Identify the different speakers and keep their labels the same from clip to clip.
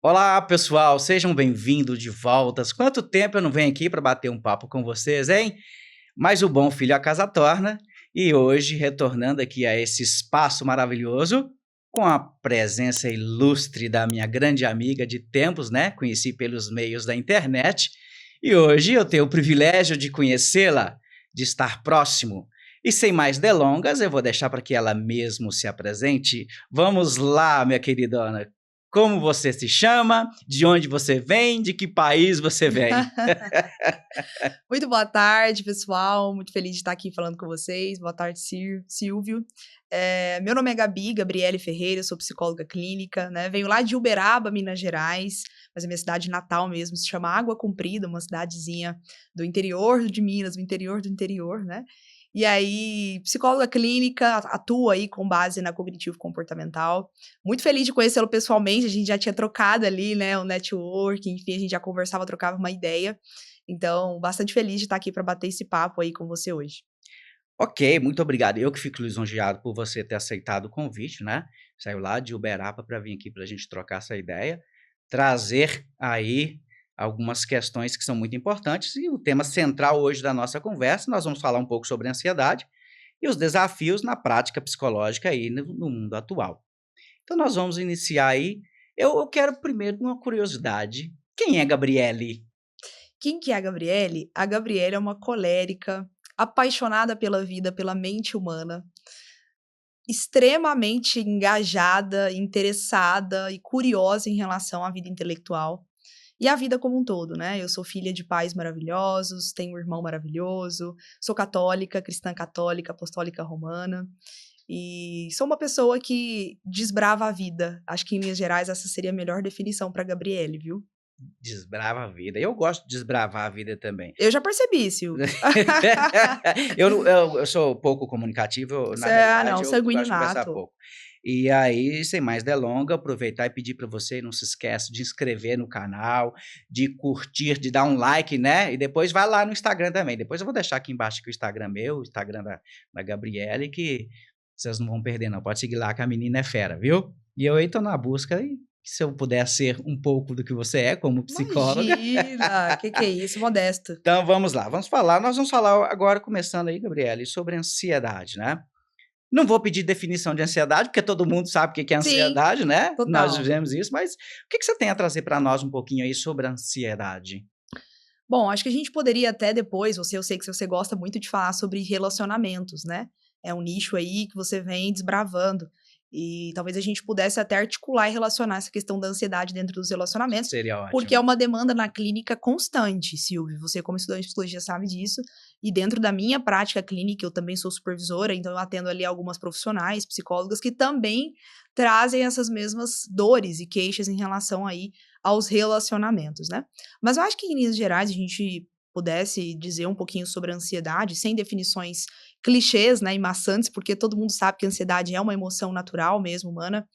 Speaker 1: Olá, pessoal, sejam bem-vindos de voltas. Quanto tempo eu não venho aqui para bater um papo com vocês, hein? Mas o bom filho a casa torna, e hoje retornando aqui a esse espaço maravilhoso, com a presença ilustre da minha grande amiga de tempos, né? Conheci pelos meios da internet, e hoje eu tenho o privilégio de conhecê-la, de estar próximo. E sem mais delongas, eu vou deixar para que ela mesmo se apresente. Vamos lá, minha querida Ana. Como você se chama? De onde você vem? De que país você vem?
Speaker 2: Muito boa tarde, pessoal. Muito feliz de estar aqui falando com vocês. Boa tarde, Silvio. Meu nome é Gabriele Ferreira, eu sou psicóloga clínica, né? Venho lá de Uberaba, Minas Gerais, mas a minha cidade natal mesmo se chama Água Comprida, uma cidadezinha do interior de Minas, do interior, né? E aí, psicóloga clínica, atuo aí com base na cognitivo-comportamental. Muito feliz de conhecê-lo pessoalmente, a gente já tinha trocado ali, né, o network, enfim, a gente já conversava, trocava uma ideia. Então, bastante feliz de estar aqui para bater esse papo aí com você hoje.
Speaker 1: Ok, muito obrigado. Eu que fico lisonjeado por você ter aceitado o convite, né? Saiu lá de Uberaba para vir aqui para a gente trocar essa ideia, trazer aí algumas questões que são muito importantes. E o tema central hoje da nossa conversa, nós vamos falar um pouco sobre ansiedade e os desafios na prática psicológica aí no mundo atual. Então, nós vamos iniciar aí. Eu quero primeiro uma curiosidade. Quem é Gabriele?
Speaker 2: Quem que é a Gabriele? A Gabriele é uma colérica, apaixonada pela vida, pela mente humana, extremamente engajada, interessada e curiosa em relação à vida intelectual e à vida como um todo, né? Eu sou filha de pais maravilhosos, tenho um irmão maravilhoso, sou católica, cristã católica, apostólica romana. E sou uma pessoa que desbrava a vida. Acho que em Minas Gerais essa seria a melhor definição para Gabriele, viu?
Speaker 1: Desbrava a vida. Eu gosto de desbravar a vida também.
Speaker 2: Eu já percebi, Silvio.
Speaker 1: Eu sou pouco comunicativo, na
Speaker 2: Você não,
Speaker 1: realidade, eu
Speaker 2: sanguíneo
Speaker 1: gosto de conversar
Speaker 2: nato.
Speaker 1: pouco. E aí, sem mais delonga, aproveitar e pedir para você, não se esquece de inscrever no canal, de curtir, de dar um like, né? E depois vai lá no Instagram também. Depois eu vou deixar aqui embaixo aqui o Instagram meu, o Instagram da Gabriele, que vocês não vão perder, não. Pode seguir lá, que a menina é fera, viu? E eu aí tô na busca, e se eu puder ser um pouco do que você é, como psicóloga.
Speaker 2: Imagina, que é isso, modesto.
Speaker 1: Então vamos lá, nós vamos falar agora, começando aí, Gabriele, sobre ansiedade, né? Não vou pedir definição de ansiedade, porque todo mundo sabe o que é
Speaker 2: Sim,
Speaker 1: ansiedade, né? Nós
Speaker 2: total.
Speaker 1: vivemos isso, mas o que você tem a trazer para nós um pouquinho aí sobre a ansiedade?
Speaker 2: Bom, acho que a gente poderia até depois, eu sei que você gosta muito de falar sobre relacionamentos, né? É um nicho aí que você vem desbravando. E talvez a gente pudesse até articular e relacionar essa questão da ansiedade dentro dos relacionamentos,
Speaker 1: Seria
Speaker 2: porque
Speaker 1: ótimo.
Speaker 2: é uma demanda na clínica constante, Silvio. Você, como estudante de psicologia, sabe disso. E dentro da minha prática clínica, eu também sou supervisora, então eu atendo ali algumas profissionais, psicólogas, que também trazem essas mesmas dores e queixas em relação aí aos relacionamentos, né? Mas eu acho que em linhas gerais a gente pudesse dizer um pouquinho sobre a ansiedade, sem definições clichês, né, e maçantes, porque todo mundo sabe que a ansiedade é uma emoção natural mesmo, humana,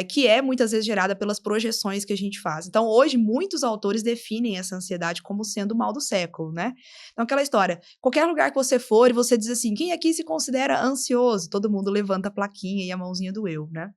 Speaker 2: que é muitas vezes gerada pelas projeções que a gente faz. Então, hoje, muitos autores definem essa ansiedade como sendo o mal do século, né? Então, aquela história, qualquer lugar que você for e você diz assim, quem aqui se considera ansioso? Todo mundo levanta a plaquinha e a mãozinha do eu, né?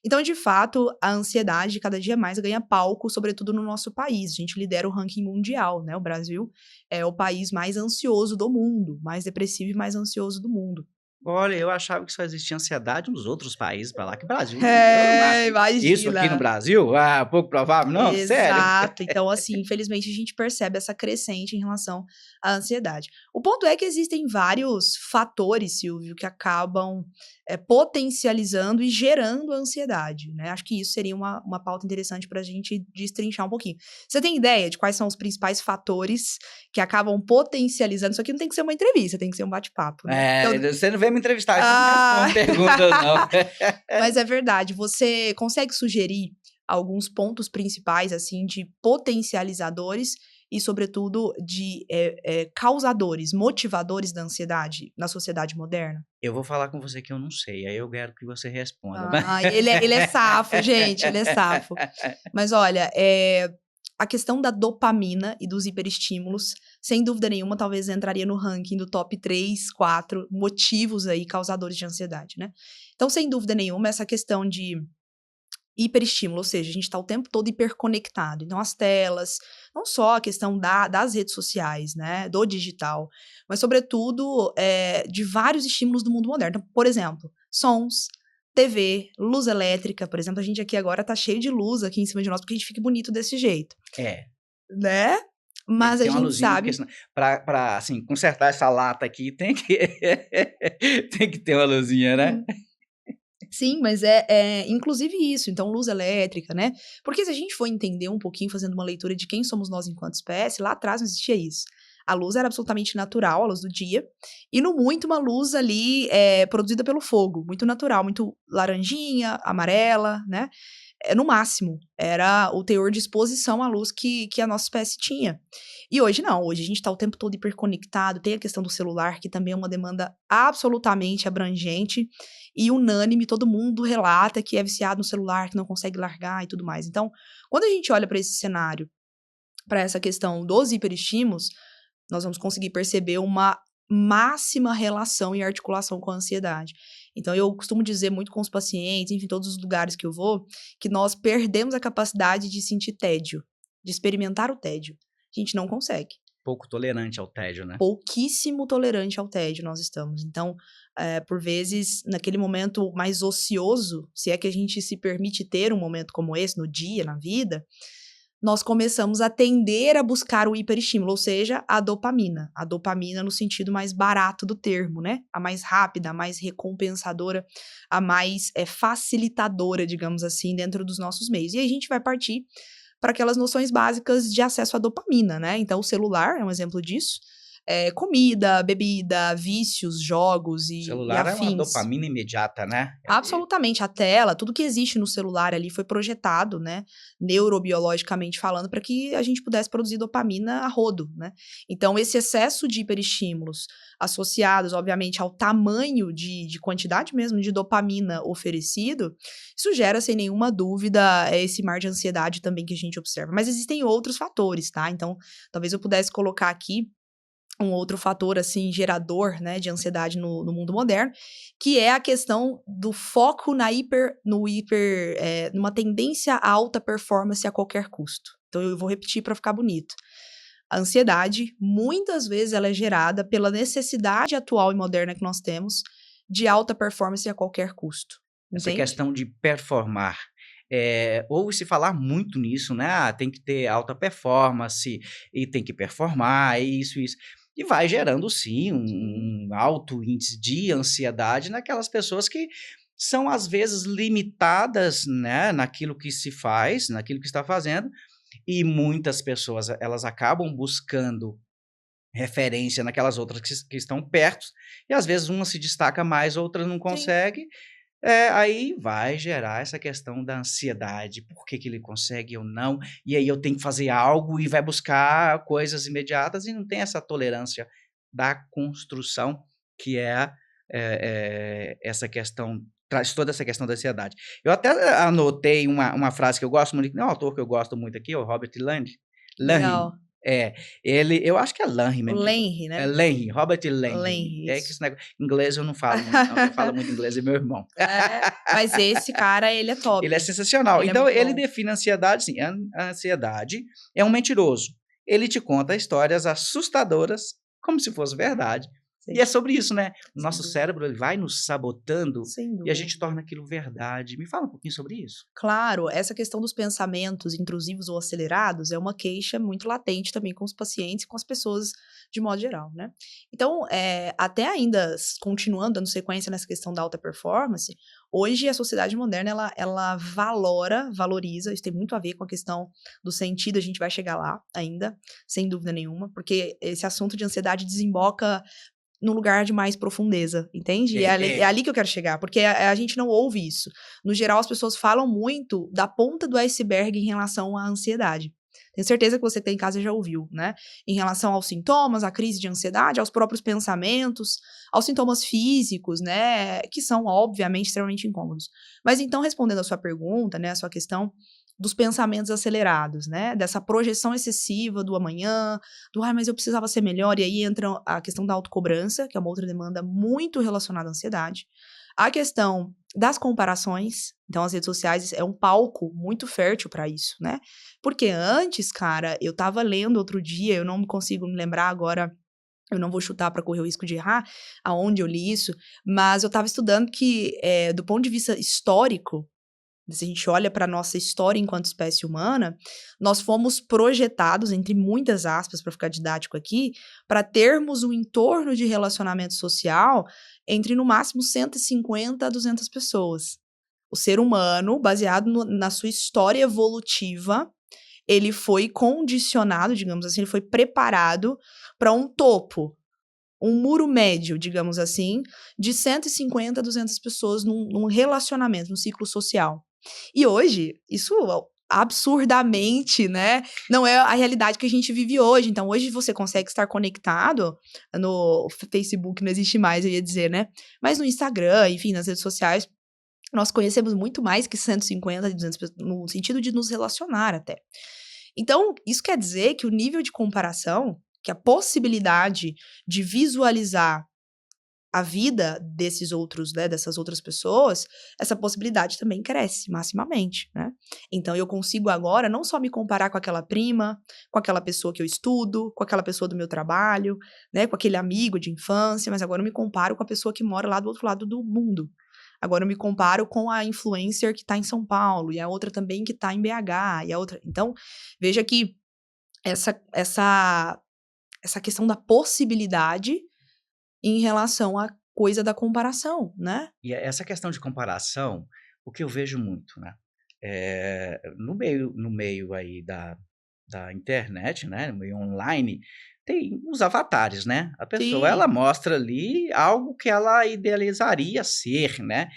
Speaker 2: Então, de fato, a ansiedade cada dia mais ganha palco, sobretudo no nosso país. A gente lidera o ranking mundial, né? O Brasil é o país mais ansioso do mundo, mais depressivo e mais ansioso do mundo.
Speaker 1: Olha, eu achava que só existia ansiedade nos outros países para lá, que Brasil, eu não
Speaker 2: É,
Speaker 1: acho isso aqui no
Speaker 2: imagina.
Speaker 1: Brasil, pouco provável, não, sério.
Speaker 2: Exato. Então, assim, infelizmente a gente percebe essa crescente em relação à ansiedade. O ponto é que existem vários fatores, Silvio, que acabam potencializando e gerando a ansiedade, né? Acho que isso seria uma pauta interessante para a gente destrinchar um pouquinho. Você tem ideia de quais são os principais fatores que acabam potencializando? Isso aqui não tem que ser uma entrevista, tem que ser um bate-papo, né? Então,
Speaker 1: Você não veio me entrevistar, então não
Speaker 2: ah,
Speaker 1: responde perguntas, não.
Speaker 2: mas é verdade. Você consegue sugerir alguns pontos principais, assim, de potencializadores e, sobretudo, de causadores, motivadores da ansiedade na sociedade moderna?
Speaker 1: Eu vou falar com você que eu não sei, aí eu quero que você responda.
Speaker 2: Ah, ele é safo, gente, ele é safo. Mas olha, a questão da dopamina e dos hiperestímulos, sem dúvida nenhuma, talvez entraria no ranking do top 3, 4 motivos aí causadores de ansiedade, né? Então, sem dúvida nenhuma, essa questão de hiperestímulo, ou seja, a gente está o tempo todo hiperconectado. Então, as telas, não só a questão das redes sociais, né, do digital, mas, sobretudo, de vários estímulos do mundo moderno. Então, por exemplo, sons, TV, luz elétrica, por exemplo, a gente aqui agora tá cheio de luz aqui em cima de nós, porque a gente fica bonito desse jeito,
Speaker 1: É,
Speaker 2: né?
Speaker 1: tem que
Speaker 2: Mas a
Speaker 1: ter uma
Speaker 2: gente
Speaker 1: luzinha, porque
Speaker 2: sabe.
Speaker 1: senão, pra, assim, consertar essa lata aqui, tem que, tem que ter uma luzinha, né?
Speaker 2: Sim. Sim, mas inclusive isso, então luz elétrica, né? Porque se a gente for entender um pouquinho, fazendo uma leitura de quem somos nós enquanto espécie, lá atrás não existia isso. A luz era absolutamente natural, a luz do dia, e no muito uma luz ali produzida pelo fogo, muito natural, muito laranjinha, amarela, né? No máximo, era o teor de exposição à luz que a nossa espécie tinha. E hoje não, hoje a gente está o tempo todo hiperconectado, tem a questão do celular, que também é uma demanda absolutamente abrangente e unânime, todo mundo relata que é viciado no celular, que não consegue largar e tudo mais. Então, quando a gente olha para esse cenário, para essa questão dos hiperestímulos, nós vamos conseguir perceber uma máxima relação e articulação com a ansiedade. Então, eu costumo dizer muito com os pacientes, enfim, todos os lugares que eu vou, que nós perdemos a capacidade de sentir tédio, de experimentar o tédio. A gente não consegue.
Speaker 1: Pouco tolerante ao tédio, né?
Speaker 2: Pouquíssimo tolerante ao tédio nós estamos. Então, por vezes, naquele momento mais ocioso, se é que a gente se permite ter um momento como esse no dia, na vida, nós começamos a tender a buscar o hiperestímulo, ou seja, a dopamina. A dopamina no sentido mais barato do termo, né? A mais rápida, a mais recompensadora, a mais facilitadora, digamos assim, dentro dos nossos meios. E aí a gente vai partir para aquelas noções básicas de acesso à dopamina, né? Então, o celular é um exemplo disso. Comida, bebida, vícios, jogos
Speaker 1: O
Speaker 2: e
Speaker 1: celular é uma
Speaker 2: afins.
Speaker 1: dopamina imediata, né?
Speaker 2: Absolutamente, a tela, tudo que existe no celular ali foi projetado, né, neurobiologicamente falando, para que a gente pudesse produzir dopamina a rodo, né. Então esse excesso de hiperestímulos, associados, obviamente, ao tamanho de quantidade mesmo de dopamina oferecido, isso gera, sem nenhuma dúvida, esse mar de ansiedade também que a gente observa. Mas existem outros fatores, tá, então talvez eu pudesse colocar aqui um outro fator, assim, gerador, né, de ansiedade no mundo moderno, que é a questão do foco numa tendência à alta performance a qualquer custo. Então eu vou repetir para ficar bonito. A ansiedade, muitas vezes, ela é gerada pela necessidade atual e moderna que nós temos de alta performance a qualquer custo,
Speaker 1: Essa
Speaker 2: entende?
Speaker 1: questão de performar. Ouve-se falar muito nisso, né? Tem que ter alta performance e tem que performar, isso. E vai gerando, sim, um alto índice de ansiedade naquelas pessoas que são, às vezes, limitadas, né, naquilo que se faz, naquilo que está fazendo, e muitas pessoas, elas acabam buscando referência naquelas outras que estão perto, e às vezes uma se destaca mais, outra não
Speaker 2: Sim.
Speaker 1: consegue, aí vai gerar essa questão da ansiedade, por que que ele consegue e eu não, e aí eu tenho que fazer algo e vai buscar coisas imediatas e não tem essa tolerância da construção que essa questão, traz toda essa questão da ansiedade. Eu até anotei uma frase que eu gosto muito, é um autor que eu gosto muito aqui, o Robert Lange,
Speaker 2: Legal.
Speaker 1: é, eu acho que é Lange
Speaker 2: O
Speaker 1: mesmo,
Speaker 2: Lenri,
Speaker 1: é
Speaker 2: né?
Speaker 1: Lange, Robert Lange,
Speaker 2: Lenri,
Speaker 1: é que
Speaker 2: isso.
Speaker 1: esse negócio, inglês eu não falo muito não, quem fala muito inglês é meu irmão.
Speaker 2: Mas esse cara, ele é
Speaker 1: Ele é
Speaker 2: top.
Speaker 1: sensacional.
Speaker 2: Ele é
Speaker 1: Então
Speaker 2: muito
Speaker 1: ele
Speaker 2: bom.
Speaker 1: define a ansiedade assim, a ansiedade é um mentiroso. Ele te conta histórias assustadoras como se fosse verdade. E
Speaker 2: Sim,
Speaker 1: é sobre isso, né? O
Speaker 2: sem
Speaker 1: nosso
Speaker 2: dúvida.
Speaker 1: cérebro ele vai nos sabotando
Speaker 2: Sem
Speaker 1: e a gente
Speaker 2: dúvida.
Speaker 1: torna aquilo verdade. Me fala um pouquinho sobre isso.
Speaker 2: Claro, essa questão dos pensamentos intrusivos ou acelerados é uma queixa muito latente também com os pacientes e com as pessoas de modo geral, né? Então, até ainda continuando, dando sequência nessa questão da alta performance, hoje a sociedade moderna, ela valoriza, isso tem muito a ver com a questão do sentido, a gente vai chegar lá ainda, sem dúvida nenhuma, porque esse assunto de ansiedade desemboca num lugar de mais profundeza, entende? E é
Speaker 1: É,
Speaker 2: ali que eu quero chegar, porque a gente não ouve isso. No geral, as pessoas falam muito da ponta do iceberg em relação à ansiedade. Tenho certeza que você tem em casa já ouviu, né? Em relação aos sintomas, à crise de ansiedade, aos próprios pensamentos, aos sintomas físicos, né? Que são, obviamente, extremamente incômodos. Mas então, respondendo a sua pergunta, né? A sua questão dos pensamentos acelerados, né? Dessa projeção excessiva do amanhã, mas eu precisava ser melhor, e aí entra a questão da autocobrança, que é uma outra demanda muito relacionada à ansiedade. A questão das comparações, então as redes sociais é um palco muito fértil para isso, né? Porque antes, cara, eu tava lendo outro dia, eu não consigo me lembrar agora, eu não vou chutar para correr o risco de errar aonde eu li isso, mas eu tava estudando que, do ponto de vista histórico, se a gente olha para nossa história enquanto espécie humana, nós fomos projetados, entre muitas aspas, para ficar didático aqui, para termos um entorno de relacionamento social entre no máximo 150 a 200 pessoas. O ser humano, baseado na sua história evolutiva, ele foi condicionado, digamos assim, ele foi preparado para um topo, um muro médio, digamos assim, de 150 a 200 pessoas num relacionamento, num ciclo social. E hoje, isso absurdamente, né, não é a realidade que a gente vive hoje. Então, hoje você consegue estar conectado no Facebook, não existe mais, eu ia dizer, né? Mas no Instagram, enfim, nas redes sociais, nós conhecemos muito mais que 150, 200 pessoas, no sentido de nos relacionar até. Então, isso quer dizer que o nível de comparação, que a possibilidade de visualizar a vida desses outros, né, dessas outras pessoas, essa possibilidade também cresce maximamente, né? Então eu consigo agora não só me comparar com aquela prima, com aquela pessoa que eu estudo, com aquela pessoa do meu trabalho, né, com aquele amigo de infância, mas agora eu me comparo com a pessoa que mora lá do outro lado do mundo. Agora eu me comparo com a influencer que está em São Paulo e a outra também que está em BH e a outra. Então, veja que essa questão da possibilidade em relação à coisa da comparação, né?
Speaker 1: E essa questão de comparação, o que eu vejo muito, né? No meio aí da internet, né? No meio online, tem os avatares, né? A pessoa, ela
Speaker 2: Sim,
Speaker 1: mostra ali algo que ela idealizaria ser, né?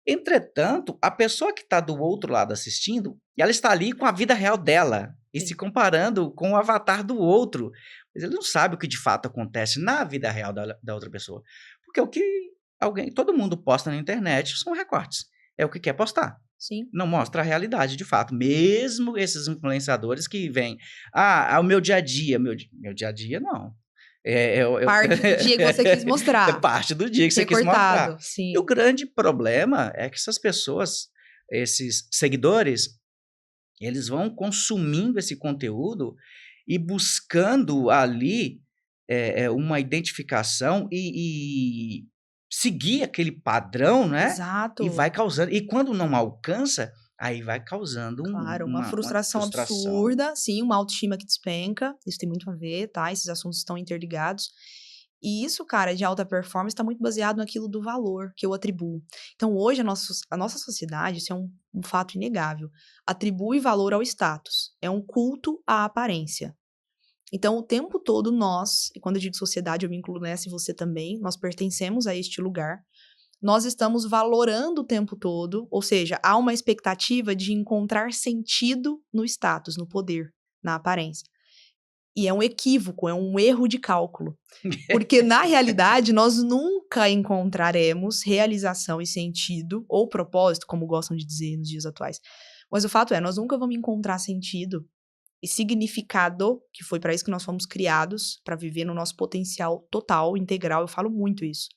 Speaker 1: Entretanto, a pessoa que está do outro lado assistindo, ela está ali com a vida real dela e se
Speaker 2: sim.
Speaker 1: comparando com o avatar do outro. Mas ele não sabe o que de fato acontece na vida real da outra pessoa. Porque o que todo mundo posta na internet são recortes. É o que quer postar.
Speaker 2: Sim.
Speaker 1: Não mostra a realidade de fato. Mesmo esses influenciadores que vêm, o meu dia a dia, meu dia a dia não.
Speaker 2: Parte do dia que você quis
Speaker 1: É
Speaker 2: mostrar.
Speaker 1: parte do dia que você quis mostrar.
Speaker 2: Recortado,
Speaker 1: E o
Speaker 2: sim.
Speaker 1: grande problema é que essas pessoas, esses seguidores, eles vão consumindo esse conteúdo e buscando ali uma identificação e seguir aquele padrão, né? E vai
Speaker 2: Exato.
Speaker 1: causando. E quando não alcança, aí vai causando
Speaker 2: Claro, uma
Speaker 1: uma
Speaker 2: frustração
Speaker 1: frustração.
Speaker 2: absurda, sim, uma autoestima que despenca, isso tem muito a ver, tá? Esses assuntos estão interligados. E isso, cara, de alta performance está muito baseado naquilo do valor que eu atribuo. Então, hoje, a nossa sociedade, isso é um fato inegável, atribui valor ao status. É um culto à aparência. Então, o tempo todo nós, e quando eu digo sociedade, eu me incluo nessa e você também, nós pertencemos a este lugar. Nós estamos valorando o tempo todo, ou seja, há uma expectativa de encontrar sentido no status, no poder, na aparência. E é um equívoco, é um erro de cálculo. Porque, na realidade, nós nunca encontraremos realização e sentido, ou propósito, como gostam de dizer nos dias atuais. Mas o fato é, nós nunca vamos encontrar sentido e significado, que foi para isso que nós fomos criados, para viver no nosso potencial total, integral. Eu falo muito isso.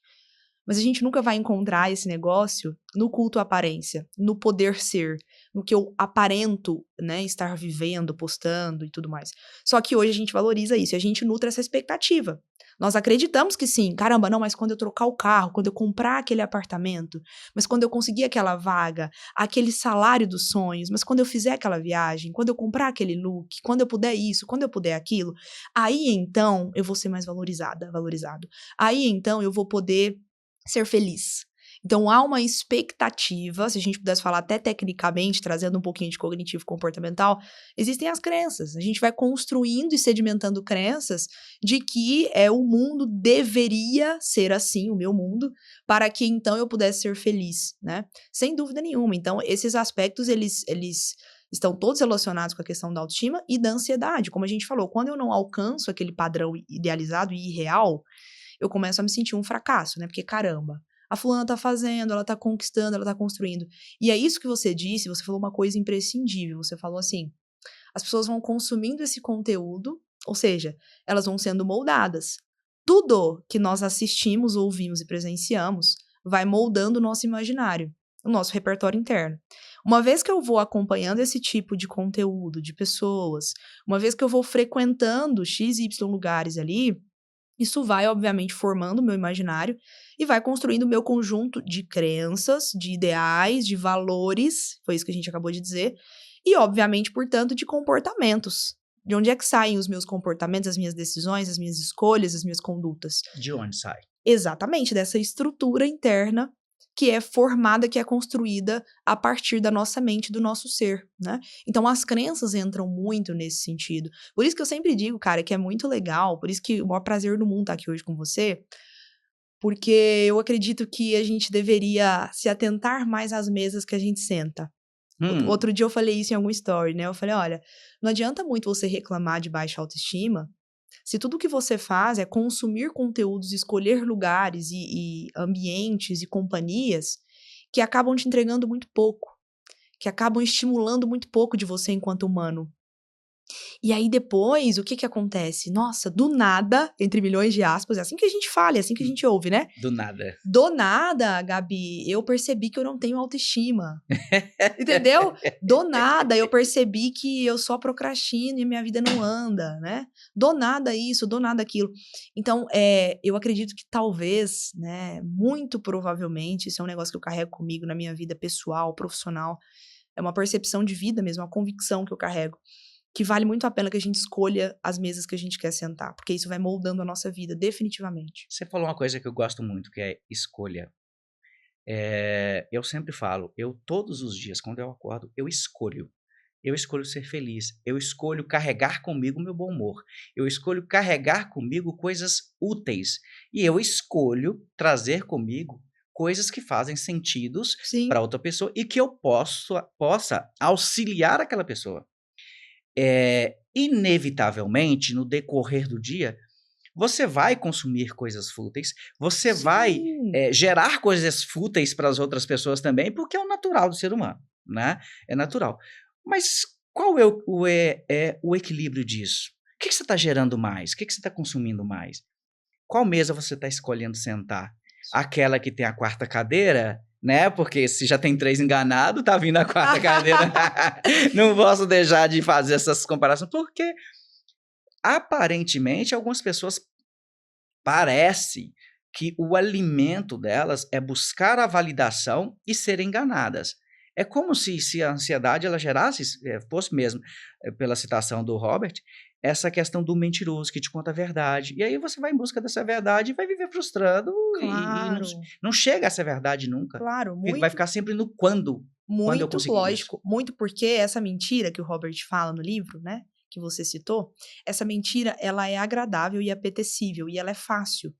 Speaker 2: Mas a gente nunca vai encontrar esse negócio no culto à aparência, no poder ser, no que eu aparento, né, estar vivendo, postando e tudo mais. Só que hoje a gente valoriza isso e a gente nutre essa expectativa. Nós acreditamos que sim, caramba, não, mas quando eu trocar o carro, quando eu comprar aquele apartamento, mas quando eu conseguir aquela vaga, aquele salário dos sonhos, mas quando eu fizer aquela viagem, quando eu comprar aquele look, quando eu puder isso, quando eu puder aquilo, aí então eu vou ser mais valorizada, valorizado. Aí então eu vou poder ser feliz. Então há uma expectativa, se a gente pudesse falar até tecnicamente, trazendo um pouquinho de cognitivo comportamental, existem as crenças. A gente vai construindo e sedimentando crenças de que o mundo deveria ser assim, o meu mundo, para que então eu pudesse ser feliz, né? Sem dúvida nenhuma. Então esses aspectos eles estão todos relacionados com a questão da autoestima e da ansiedade, como a gente falou. Quando eu não alcanço aquele padrão idealizado e irreal, eu começo a me sentir um fracasso, né? Porque, caramba, a fulana tá fazendo, ela tá conquistando, ela tá construindo. E é isso que você disse, você falou uma coisa imprescindível. Você falou assim: as pessoas vão consumindo esse conteúdo, ou seja, elas vão sendo moldadas. Tudo que nós assistimos, ouvimos e presenciamos vai moldando o nosso imaginário, o nosso repertório interno. Uma vez que eu vou acompanhando esse tipo de conteúdo, de pessoas, uma vez que eu vou frequentando X e Y lugares ali, isso vai, obviamente, formando o meu imaginário e vai construindo o meu conjunto de crenças, de ideais, de valores, foi isso que a gente acabou de dizer, e, obviamente, portanto, de comportamentos. De onde é que saem os meus comportamentos, as minhas decisões, as minhas escolhas, as minhas condutas?
Speaker 1: De onde sai?
Speaker 2: Exatamente, dessa estrutura interna que é formada, que é construída a partir da nossa mente, do nosso ser, né? Então, as crenças entram muito nesse sentido. Por isso que eu sempre digo, cara, que é muito legal, por isso que o maior prazer do mundo estar aqui hoje com você, porque eu acredito que a gente deveria se atentar mais às mesas que a gente senta. Outro dia eu falei isso em algum story, né? Eu falei, olha, não adianta muito você reclamar de baixa autoestima se tudo que você faz é consumir conteúdos, escolher lugares e ambientes e companhias que acabam te entregando muito pouco, que acabam estimulando muito pouco de você enquanto humano. E aí depois, o que que acontece? Nossa, do nada, entre milhões de aspas, é assim que a gente fala, é assim que a gente ouve, né?
Speaker 1: Do nada.
Speaker 2: Do nada, Gabi, eu percebi que eu não tenho autoestima. Entendeu? Do nada, eu percebi que eu só procrastino e minha vida não anda, né? Do nada isso, do nada aquilo. Então, eu acredito que talvez, né, muito provavelmente, isso é um negócio que eu carrego comigo na minha vida pessoal, profissional, é uma percepção de vida mesmo, uma convicção que eu carrego, que vale muito a pena que a gente escolha as mesas que a gente quer sentar, porque isso vai moldando a nossa vida, definitivamente.
Speaker 1: Você falou uma coisa que eu gosto muito, que é escolha. Eu sempre falo, todos os dias, quando eu acordo, eu escolho. Eu escolho ser feliz. Eu escolho carregar comigo meu bom humor. Eu escolho carregar comigo coisas úteis. E eu escolho trazer comigo coisas que fazem sentidos
Speaker 2: Sim.
Speaker 1: para outra pessoa e que eu possa auxiliar aquela pessoa. Inevitavelmente, no decorrer do dia, você vai consumir coisas fúteis, você vai
Speaker 2: Sim.
Speaker 1: gerar coisas fúteis para as outras pessoas também, porque é o natural do ser humano, né? É natural. Mas qual é o equilíbrio disso? O que você está gerando mais? O que você está consumindo mais? Qual mesa você está escolhendo sentar? Aquela que tem a quarta cadeira, né? Porque se já tem 3 enganados, tá vindo a quarta cadeira. Não posso deixar de fazer essas comparações, porque aparentemente algumas pessoas parece que o alimento delas é buscar a validação e ser enganadas. É como se a ansiedade ela gerasse, fosse mesmo, pela citação do Robert, essa questão do mentiroso que te conta a verdade. E aí você vai em busca dessa verdade e vai viver frustrado e
Speaker 2: Claro.
Speaker 1: não chega a essa verdade nunca.
Speaker 2: Claro,
Speaker 1: Vai ficar sempre no quando eu
Speaker 2: muito
Speaker 1: conseguir
Speaker 2: lógico,
Speaker 1: isso.
Speaker 2: muito porque essa mentira que o Robert fala no livro, né, que você citou, essa mentira ela é agradável e apetecível e ela é fácil,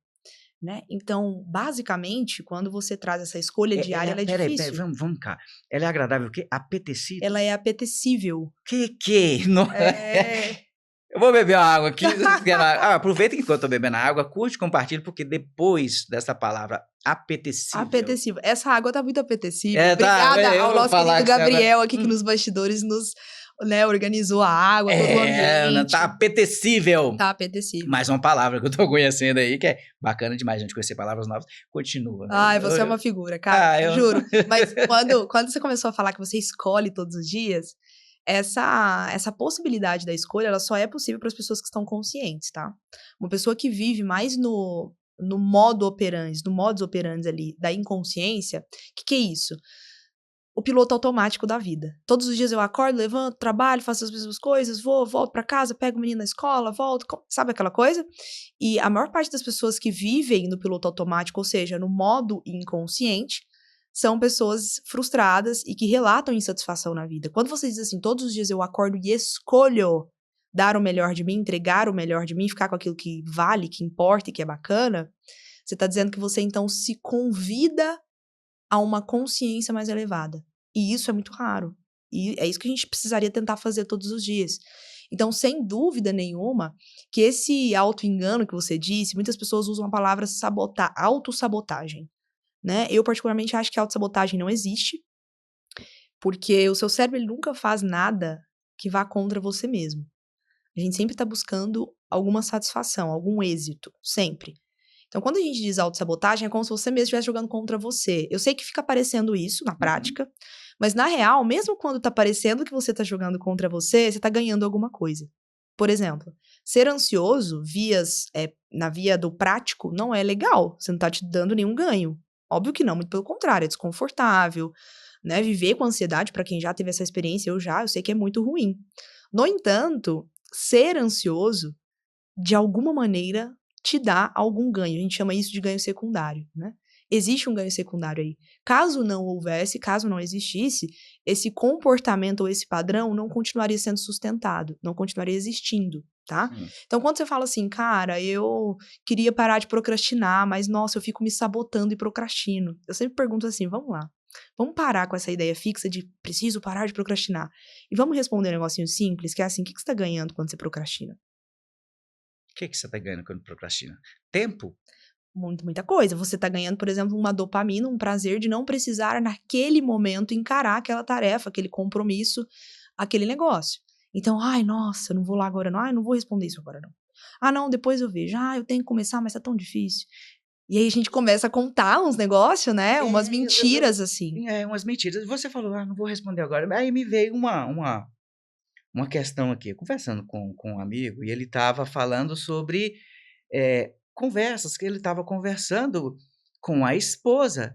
Speaker 2: né? Então, basicamente, quando você traz essa escolha diária, ela é
Speaker 1: Peraí,
Speaker 2: difícil.
Speaker 1: vamos cá. Ela é agradável o quê? Apetecível?
Speaker 2: Ela é apetecível.
Speaker 1: Que? Não...
Speaker 2: É.
Speaker 1: Eu vou beber uma água aqui. Aproveita que enquanto eu tô bebendo a água, curte e compartilhe, porque depois dessa palavra apetecível.
Speaker 2: Apetecível. Essa água tá muito apetecível.
Speaker 1: Tá,
Speaker 2: Obrigada
Speaker 1: eu
Speaker 2: ao
Speaker 1: vou
Speaker 2: nosso
Speaker 1: falar
Speaker 2: querido
Speaker 1: que agora...
Speaker 2: Gabriel aqui que nos bastidores nos, né, organizou a água, todo o ambiente.
Speaker 1: Tá apetecível.
Speaker 2: Tá apetecível.
Speaker 1: Mais uma palavra que eu tô conhecendo aí, que é bacana demais a gente conhecer palavras novas. Continua.
Speaker 2: Ai, você é uma figura, cara, juro. Mas quando você começou a falar que você escolhe todos os dias, essa possibilidade da escolha, ela só é possível para as pessoas que estão conscientes, tá? Uma pessoa que vive mais no modus operandi ali da inconsciência, que é isso? O piloto automático da vida. Todos os dias eu acordo, levanto, trabalho, faço as mesmas coisas, volto para casa, pego o menino na escola, volto, sabe aquela coisa? E a maior parte das pessoas que vivem no piloto automático, ou seja, no modo inconsciente, são pessoas frustradas e que relatam insatisfação na vida. Quando você diz assim, todos os dias eu acordo e escolho dar o melhor de mim, entregar o melhor de mim, ficar com aquilo que vale, que importa e que é bacana, você está dizendo que você então se convida a uma consciência mais elevada. E isso é muito raro. E é isso que a gente precisaria tentar fazer todos os dias. Então, sem dúvida nenhuma, que esse auto-engano que você disse, muitas pessoas usam a palavra autossabotagem, né? Eu, particularmente, acho que autossabotagem não existe, porque o seu cérebro ele nunca faz nada que vá contra você mesmo. A gente sempre está buscando alguma satisfação, algum êxito, sempre. Então, quando a gente diz autossabotagem, é como se você mesmo estivesse jogando contra você. Eu sei que fica parecendo isso na prática, mas na real, mesmo quando tá parecendo que você tá jogando contra você tá ganhando alguma coisa. Por exemplo, ser ansioso na via do prático não é legal. Você não tá te dando nenhum ganho. Óbvio que não, muito pelo contrário, é desconfortável, né? Viver com ansiedade, pra quem já teve essa experiência, eu sei que é muito ruim. No entanto, ser ansioso, de alguma maneira, te dá algum ganho. A gente chama isso de ganho secundário, né? Existe um ganho secundário aí. Caso não houvesse, caso não existisse, esse comportamento ou esse padrão não continuaria sendo sustentado, não continuaria existindo, tá? Então, quando você fala assim, cara, eu queria parar de procrastinar, mas, nossa, eu fico me sabotando e procrastino. Eu sempre pergunto assim, vamos lá. Vamos parar com essa ideia fixa de preciso parar de procrastinar. E vamos responder um negocinho simples, que é assim, o que você tá ganhando quando você procrastina?
Speaker 1: O que você tá ganhando quando procrastina? Tempo?
Speaker 2: Muita coisa. Você tá ganhando, por exemplo, uma dopamina, um prazer de não precisar, naquele momento, encarar aquela tarefa, aquele compromisso, aquele negócio. Então, ai, nossa, não vou lá agora não. Ai, não vou responder isso agora não. Ah, não, depois eu vejo. Ah, eu tenho que começar, mas tá tão difícil. E aí a gente começa a contar uns negócios, né? Umas mentiras, assim.
Speaker 1: Umas mentiras. Você falou, não vou responder agora. Aí me veio uma questão aqui, conversando com um amigo, e ele estava falando sobre conversas que ele estava conversando com a esposa.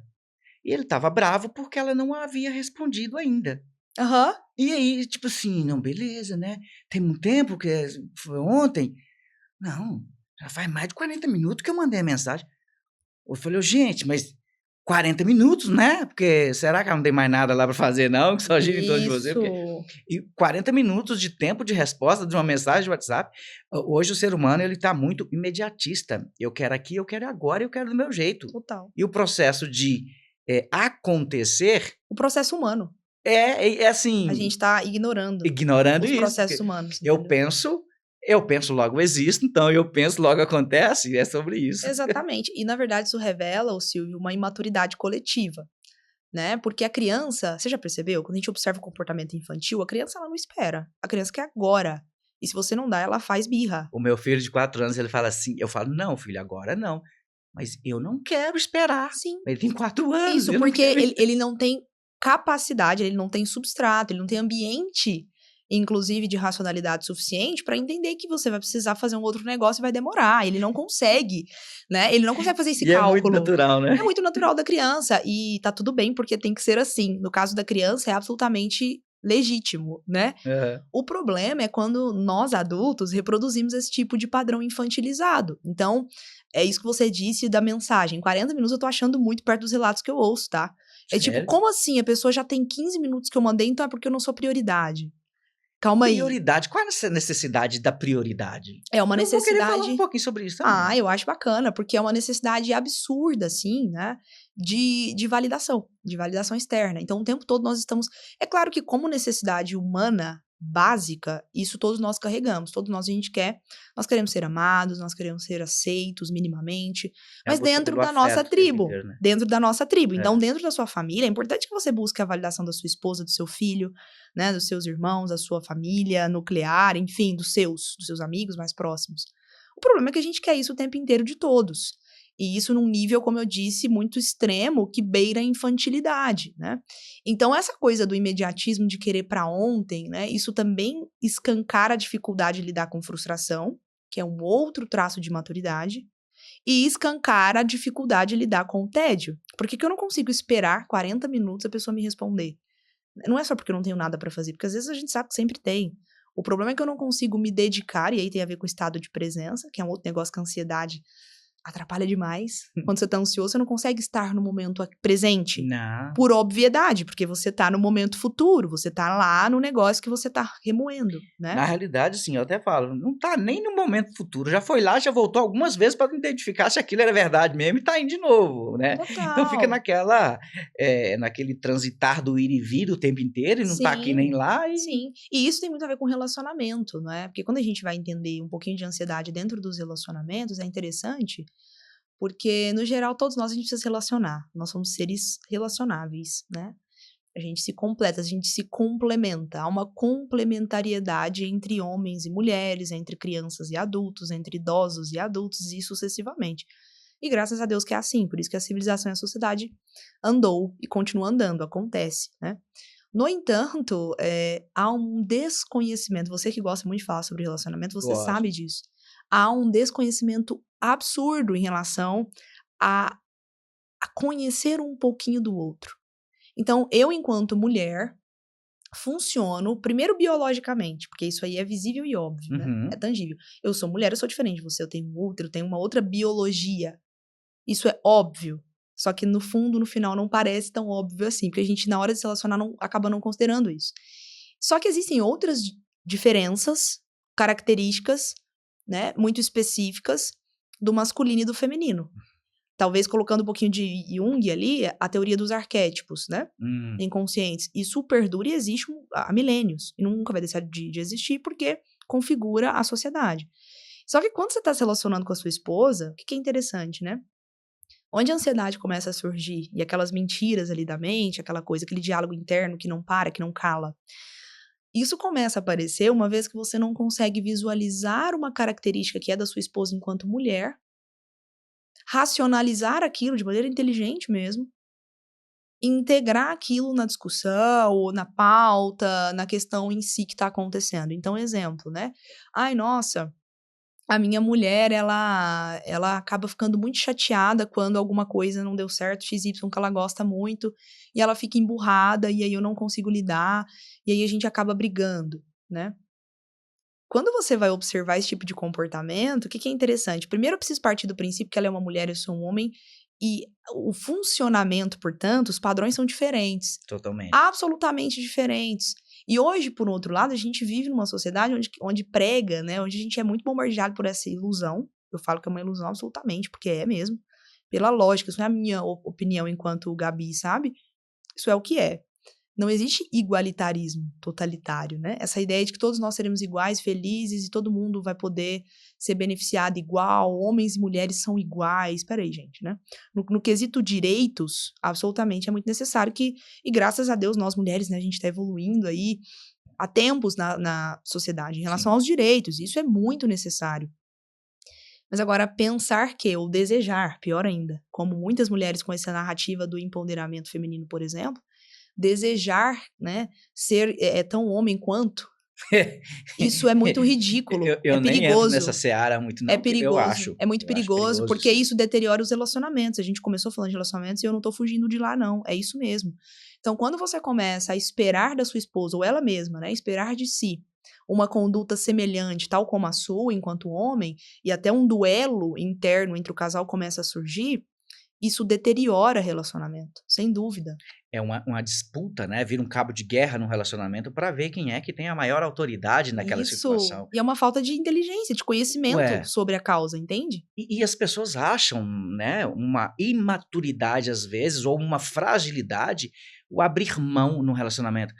Speaker 1: E ele estava bravo porque ela não havia respondido ainda.
Speaker 2: Aham.
Speaker 1: E aí, tipo assim, não, beleza, né? Tem um tempo que foi ontem. Não, já faz mais de 40 minutos que eu mandei a mensagem. Eu falei, gente, mas 40 minutos, né? Porque será que ela não tem mais nada lá para fazer, não? Que só gira em torno de você? Porque... E 40 minutos de tempo de resposta de uma mensagem de WhatsApp. Hoje o ser humano, ele tá muito imediatista. Eu quero aqui, eu quero agora, eu quero do meu jeito.
Speaker 2: Total.
Speaker 1: E o processo de acontecer...
Speaker 2: O processo humano.
Speaker 1: É assim...
Speaker 2: A gente tá ignorando os
Speaker 1: isso.
Speaker 2: processos humanos.
Speaker 1: Eu penso, logo existo, então eu penso, logo acontece, é sobre isso.
Speaker 2: Exatamente. E, na verdade, isso revela, Silvio, uma imaturidade coletiva, né? Porque a criança, você já percebeu? Quando a gente observa o comportamento infantil, a criança, ela não espera. A criança quer agora. E se você não dá, ela faz birra.
Speaker 1: O meu filho de 4 anos, ele fala assim, eu falo, não, filho, agora não. Mas eu não quero esperar.
Speaker 2: Sim.
Speaker 1: Ele tem 4 anos.
Speaker 2: Isso, porque ele não tem capacidade, ele não tem substrato, ele não tem ambiente, inclusive de racionalidade suficiente para entender que você vai precisar fazer um outro negócio e vai demorar. Ele não consegue, né? Ele não consegue fazer esse cálculo.
Speaker 1: É muito natural, né?
Speaker 2: É muito natural da criança e tá tudo bem porque tem que ser assim. No caso da criança é absolutamente legítimo, né?
Speaker 1: Uhum.
Speaker 2: O problema é quando nós adultos reproduzimos esse tipo de padrão infantilizado. Então, é isso que você disse da mensagem. 40 minutos eu tô achando muito perto dos relatos que eu ouço, tá? É
Speaker 1: Sério?
Speaker 2: tipo, como assim? A pessoa já tem 15 minutos que eu mandei, então é porque eu não sou prioridade. Calma aí.
Speaker 1: Prioridade? Qual é essa necessidade da prioridade?
Speaker 2: É uma necessidade...
Speaker 1: Eu vou querer falar um pouquinho sobre isso também.
Speaker 2: Eu acho bacana, porque é uma necessidade absurda, assim, né? De validação externa. Então, o tempo todo nós estamos... É claro que como necessidade humana básica, isso todos nós carregamos. Todos nós nós queremos ser amados, nós queremos ser aceitos minimamente, mas dentro da nossa tribo.
Speaker 1: Inteiro, né?
Speaker 2: Dentro da nossa tribo. Então, dentro da sua família, é importante que você busque a validação da sua esposa, do seu filho, né? Dos seus irmãos, da sua família nuclear, enfim, dos seus amigos mais próximos. O problema é que a gente quer isso o tempo inteiro de todos. E isso num nível, como eu disse, muito extremo, que beira a infantilidade, né? Então, essa coisa do imediatismo de querer para ontem, né? Isso também escancara a dificuldade de lidar com frustração, que é um outro traço de maturidade, e escancara a dificuldade de lidar com o tédio. Por que eu não consigo esperar 40 minutos a pessoa me responder? Não é só porque eu não tenho nada para fazer, porque às vezes a gente sabe que sempre tem. O problema é que eu não consigo me dedicar, e aí tem a ver com o estado de presença, que é um outro negócio que a ansiedade atrapalha demais. Quando você tá ansioso, você não consegue estar no momento presente.
Speaker 1: Não.
Speaker 2: Por obviedade, porque você tá no momento futuro, você tá lá no negócio que você tá remoendo, né?
Speaker 1: Na realidade, assim, eu até falo, não tá nem no momento futuro. Já foi lá, já voltou algumas vezes para identificar se aquilo era verdade mesmo e tá indo de novo, né?
Speaker 2: Total.
Speaker 1: Então fica naquele transitar do ir e vir o tempo inteiro e não tá aqui nem lá.
Speaker 2: Sim, e isso tem muito a ver com relacionamento, não é? Porque quando a gente vai entender um pouquinho de ansiedade dentro dos relacionamentos, é interessante, porque, no geral, todos nós a gente precisa se relacionar. Nós somos seres relacionáveis, né? A gente se completa, a gente se complementa. Há uma complementariedade entre homens e mulheres, entre crianças e adultos, entre idosos e adultos e sucessivamente. E graças a Deus que é assim, por isso que a civilização e a sociedade andou e continua andando, acontece, né? No entanto, há um desconhecimento. Você que gosta muito de falar sobre relacionamento, você
Speaker 1: Gosto.
Speaker 2: sabe disso. Há um desconhecimento absurdo em relação a, a conhecer um pouquinho do outro. Então, eu, enquanto mulher, funciono, primeiro biologicamente, porque isso aí é visível e óbvio, né? É
Speaker 1: Uhum.
Speaker 2: tangível. Eu sou mulher, eu sou diferente de você, eu tenho outra, eu tenho uma outra biologia. Isso é óbvio. Só que no fundo, no final, não parece tão óbvio assim, porque a gente, na hora de se relacionar, acaba não considerando isso. Só que existem outras diferenças, características, né, muito específicas do masculino e do feminino. Talvez colocando um pouquinho de Jung ali, a teoria dos arquétipos, né?
Speaker 1: Hum.
Speaker 2: Inconscientes. Isso perdura e existe há milênios. E nunca vai deixar de existir porque configura a sociedade. Só que quando você está se relacionando com a sua esposa, o que é interessante, né? Onde a ansiedade começa a surgir e aquelas mentiras ali da mente, aquela coisa, aquele diálogo interno que não para, que não cala. Isso começa a aparecer uma vez que você não consegue visualizar uma característica que é da sua esposa enquanto mulher, racionalizar aquilo de maneira inteligente mesmo, integrar aquilo na discussão, ou na pauta, na questão em si que está acontecendo. Então, exemplo, né? Ai, nossa, a minha mulher, ela acaba ficando muito chateada quando alguma coisa não deu certo, XY, que ela gosta muito, e ela fica emburrada, e aí eu não consigo lidar, e aí a gente acaba brigando, né? Quando você vai observar esse tipo de comportamento, o que é interessante? Primeiro, eu preciso partir do princípio que ela é uma mulher e eu sou um homem, e o funcionamento, portanto, os padrões são diferentes.
Speaker 1: Totalmente.
Speaker 2: Absolutamente diferentes. E hoje, por outro lado, a gente vive numa sociedade onde prega, né? Onde a gente é muito bombardeado por essa ilusão. Eu falo que é uma ilusão absolutamente, porque é mesmo. Pela lógica, isso não é a minha opinião enquanto Gabi, sabe? Isso é o que é. Não existe igualitarismo totalitário, né? Essa ideia de que todos nós seremos iguais, felizes e todo mundo vai poder ser beneficiado igual, homens e mulheres são iguais. Peraí, gente, né? No quesito direitos, absolutamente é muito necessário que, e graças a Deus, nós mulheres, né, a gente está evoluindo aí há tempos na sociedade em relação
Speaker 1: Sim.
Speaker 2: aos direitos. Isso é muito necessário. Mas agora, pensar que, ou desejar, pior ainda, como muitas mulheres com essa narrativa do empoderamento feminino, por exemplo, desejar, né, ser tão homem quanto, isso é muito ridículo,
Speaker 1: Eu nem entro nessa seara muito, não, porque
Speaker 2: é muito
Speaker 1: eu acho
Speaker 2: perigoso,
Speaker 1: perigoso
Speaker 2: porque
Speaker 1: isso.
Speaker 2: isso deteriora os relacionamentos. A gente começou falando de relacionamentos e eu não tô fugindo de lá, não. É isso mesmo. Então, quando você começa a esperar da sua esposa, ou ela mesma, né, esperar de si uma conduta semelhante, tal como a sua, enquanto homem, e até um duelo interno entre o casal começa a surgir, isso deteriora relacionamento, sem dúvida.
Speaker 1: É uma disputa, né, vira um cabo de guerra num relacionamento para ver quem é que tem a maior autoridade naquela
Speaker 2: Isso.
Speaker 1: situação.
Speaker 2: E é uma falta de inteligência, de conhecimento
Speaker 1: Ué,
Speaker 2: sobre a causa, entende?
Speaker 1: e as pessoas acham, né, uma imaturidade às vezes, ou uma fragilidade, o abrir mão num relacionamento.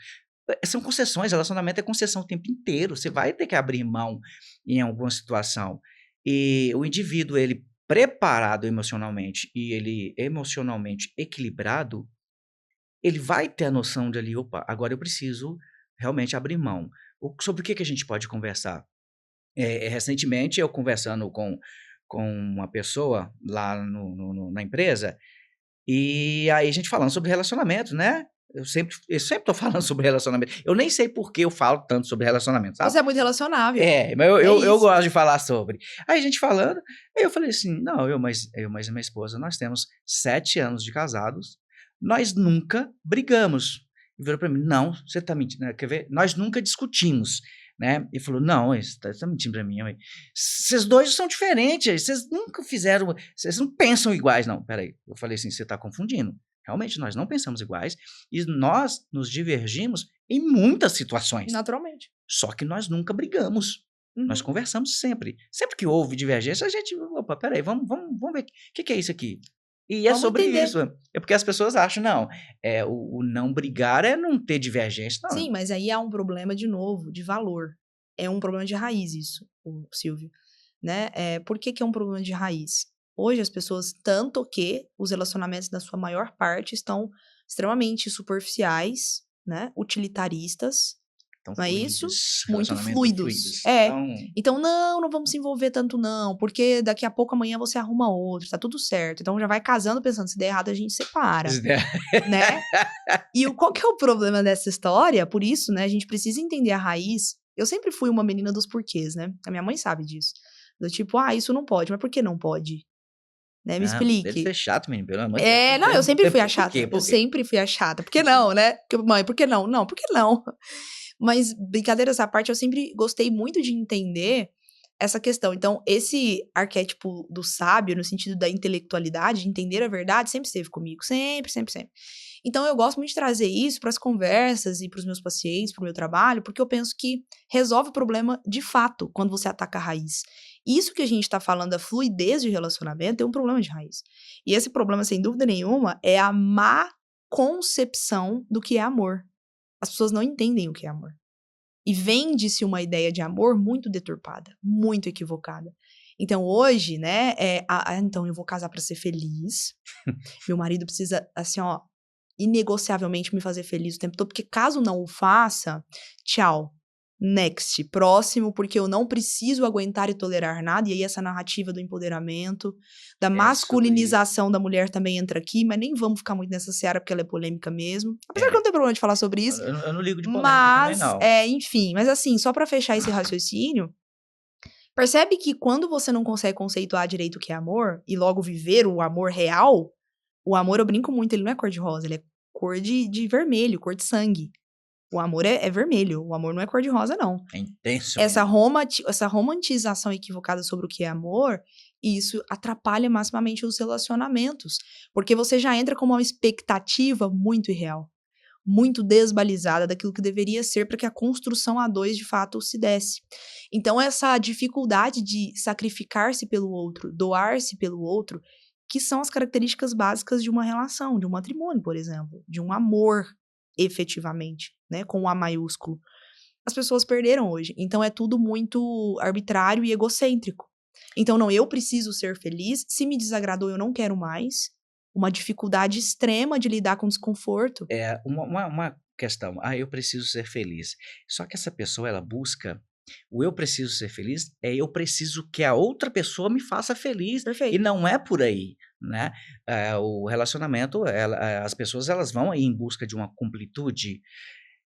Speaker 1: São concessões, relacionamento é concessão o tempo inteiro, você vai ter que abrir mão em alguma situação. E o indivíduo, ele preparado emocionalmente e ele emocionalmente equilibrado, ele vai ter a noção de ali: "Opa, agora eu preciso realmente abrir mão". Sobre o que que a gente pode conversar? Recentemente eu conversando com uma pessoa lá na empresa, e aí a gente falando sobre relacionamento, né. Eu sempre tô falando sobre relacionamento. Eu nem sei por que eu falo tanto sobre relacionamento, sabe.
Speaker 2: Você é muito relacionável.
Speaker 1: Mas eu
Speaker 2: É
Speaker 1: eu eu
Speaker 2: isso.
Speaker 1: gosto de falar sobre. Aí a gente falando, aí eu falei assim: "Não, eu mais a minha esposa, nós temos 7 anos de casados, nós nunca brigamos". Ele virou pra mim: "Não, você tá mentindo, né, quer ver? Nós nunca discutimos", né. Ele falou: "Não, você tá mentindo pra mim, ué. Vocês 2 são diferentes, vocês nunca fizeram, vocês não pensam iguais". "Não, espera aí", eu falei assim: "Você tá confundindo. Realmente nós não pensamos iguais e nós nos divergimos em muitas situações".
Speaker 2: Naturalmente.
Speaker 1: Só que nós nunca brigamos. Nós
Speaker 2: Uhum.
Speaker 1: conversamos sempre. Sempre que houve divergência, a gente: "Opa, espera aí, vamos ver o que é isso aqui". E é
Speaker 2: Vamos
Speaker 1: sobre
Speaker 2: entender.
Speaker 1: isso. É porque as pessoas acham: "Não, o não brigar é não ter divergência". Não.
Speaker 2: Sim, mas aí há um problema, de novo, de valor. É um problema de raiz isso, o Silvio, né. Por que que é um problema de raiz? Hoje as pessoas tanto que os relacionamentos, na sua maior parte, estão extremamente superficiais, né, utilitaristas,
Speaker 1: Tão
Speaker 2: não é isso?
Speaker 1: fluidos,
Speaker 2: Muito
Speaker 1: relacionamentos
Speaker 2: fluidos.
Speaker 1: fluidos.
Speaker 2: Então, não vamos se envolver tanto não, porque daqui a pouco amanhã você arruma outro, tá tudo certo. Então já vai casando pensando, se der errado a gente separa, né? E qual que é o problema dessa história? Por isso, né, a gente precisa entender a raiz. Eu sempre fui uma menina dos porquês, né? A minha mãe sabe disso. Do tipo, isso não pode, mas por que não pode? Né? Me
Speaker 1: Deve
Speaker 2: explique.
Speaker 1: ser chato, menino, pelo amor de Deus.
Speaker 2: Não, eu sempre fui a
Speaker 1: Por quê?
Speaker 2: chata.
Speaker 1: Por
Speaker 2: Eu
Speaker 1: quê?
Speaker 2: sempre fui a chata. Por que não, né? Mãe, por que não? Não, por que não? Mas, brincadeiras à parte, eu sempre gostei muito de entender essa questão. Então, esse arquétipo do sábio, no sentido da intelectualidade, de entender a verdade, sempre esteve comigo. Sempre, sempre, sempre. Então, eu gosto muito de trazer isso para as conversas e para os meus pacientes, para o meu trabalho, porque eu penso que resolve o problema de fato quando você ataca a raiz. Isso que a gente está falando, a fluidez de relacionamento, é um problema de raiz. E esse problema, sem dúvida nenhuma, é a má concepção do que é amor. As pessoas não entendem o que é amor. E vende-se uma ideia de amor muito deturpada, muito equivocada. Então, hoje, né, então eu vou casar para ser feliz. Meu marido precisa, assim, ó, inegociavelmente me fazer feliz o tempo todo, porque caso não o faça, tchau. Next, próximo, porque eu não preciso aguentar e tolerar nada. E aí essa narrativa do empoderamento, da masculinização da mulher também entra aqui, mas nem vamos ficar muito nessa seara porque ela é polêmica mesmo. Apesar que eu não tenho problema de falar sobre isso.
Speaker 1: Eu não ligo de polêmica também, não.
Speaker 2: Enfim, mas assim, só pra fechar esse raciocínio, percebe que quando você não consegue conceituar direito o que é amor, e logo viver o amor real, o amor, eu brinco muito, ele não é cor de rosa, ele é cor de vermelho, cor de sangue. O amor é vermelho, o amor não é cor de rosa, não.
Speaker 1: É intenso.
Speaker 2: Essa romantização equivocada sobre o que é amor, isso atrapalha maximamente os relacionamentos. Porque você já entra com uma expectativa muito irreal, muito desbalizada daquilo que deveria ser para que a construção a dois de fato se desse. Então, essa dificuldade de sacrificar-se pelo outro, doar-se pelo outro, que são as características básicas de uma relação, de um matrimônio, por exemplo, de um amor efetivamente, né, com o A maiúsculo. As pessoas perderam hoje. Então é tudo muito arbitrário e egocêntrico. Então, não, eu preciso ser feliz. Se me desagradou, eu não quero mais. Uma dificuldade extrema de lidar com desconforto.
Speaker 1: É uma questão. Eu preciso ser feliz. Só que essa pessoa, ela busca. O eu preciso ser feliz eu preciso que a outra pessoa me faça feliz.
Speaker 2: Perfeito.
Speaker 1: E não é por aí, né? O relacionamento, as pessoas elas vão aí em busca de uma completude.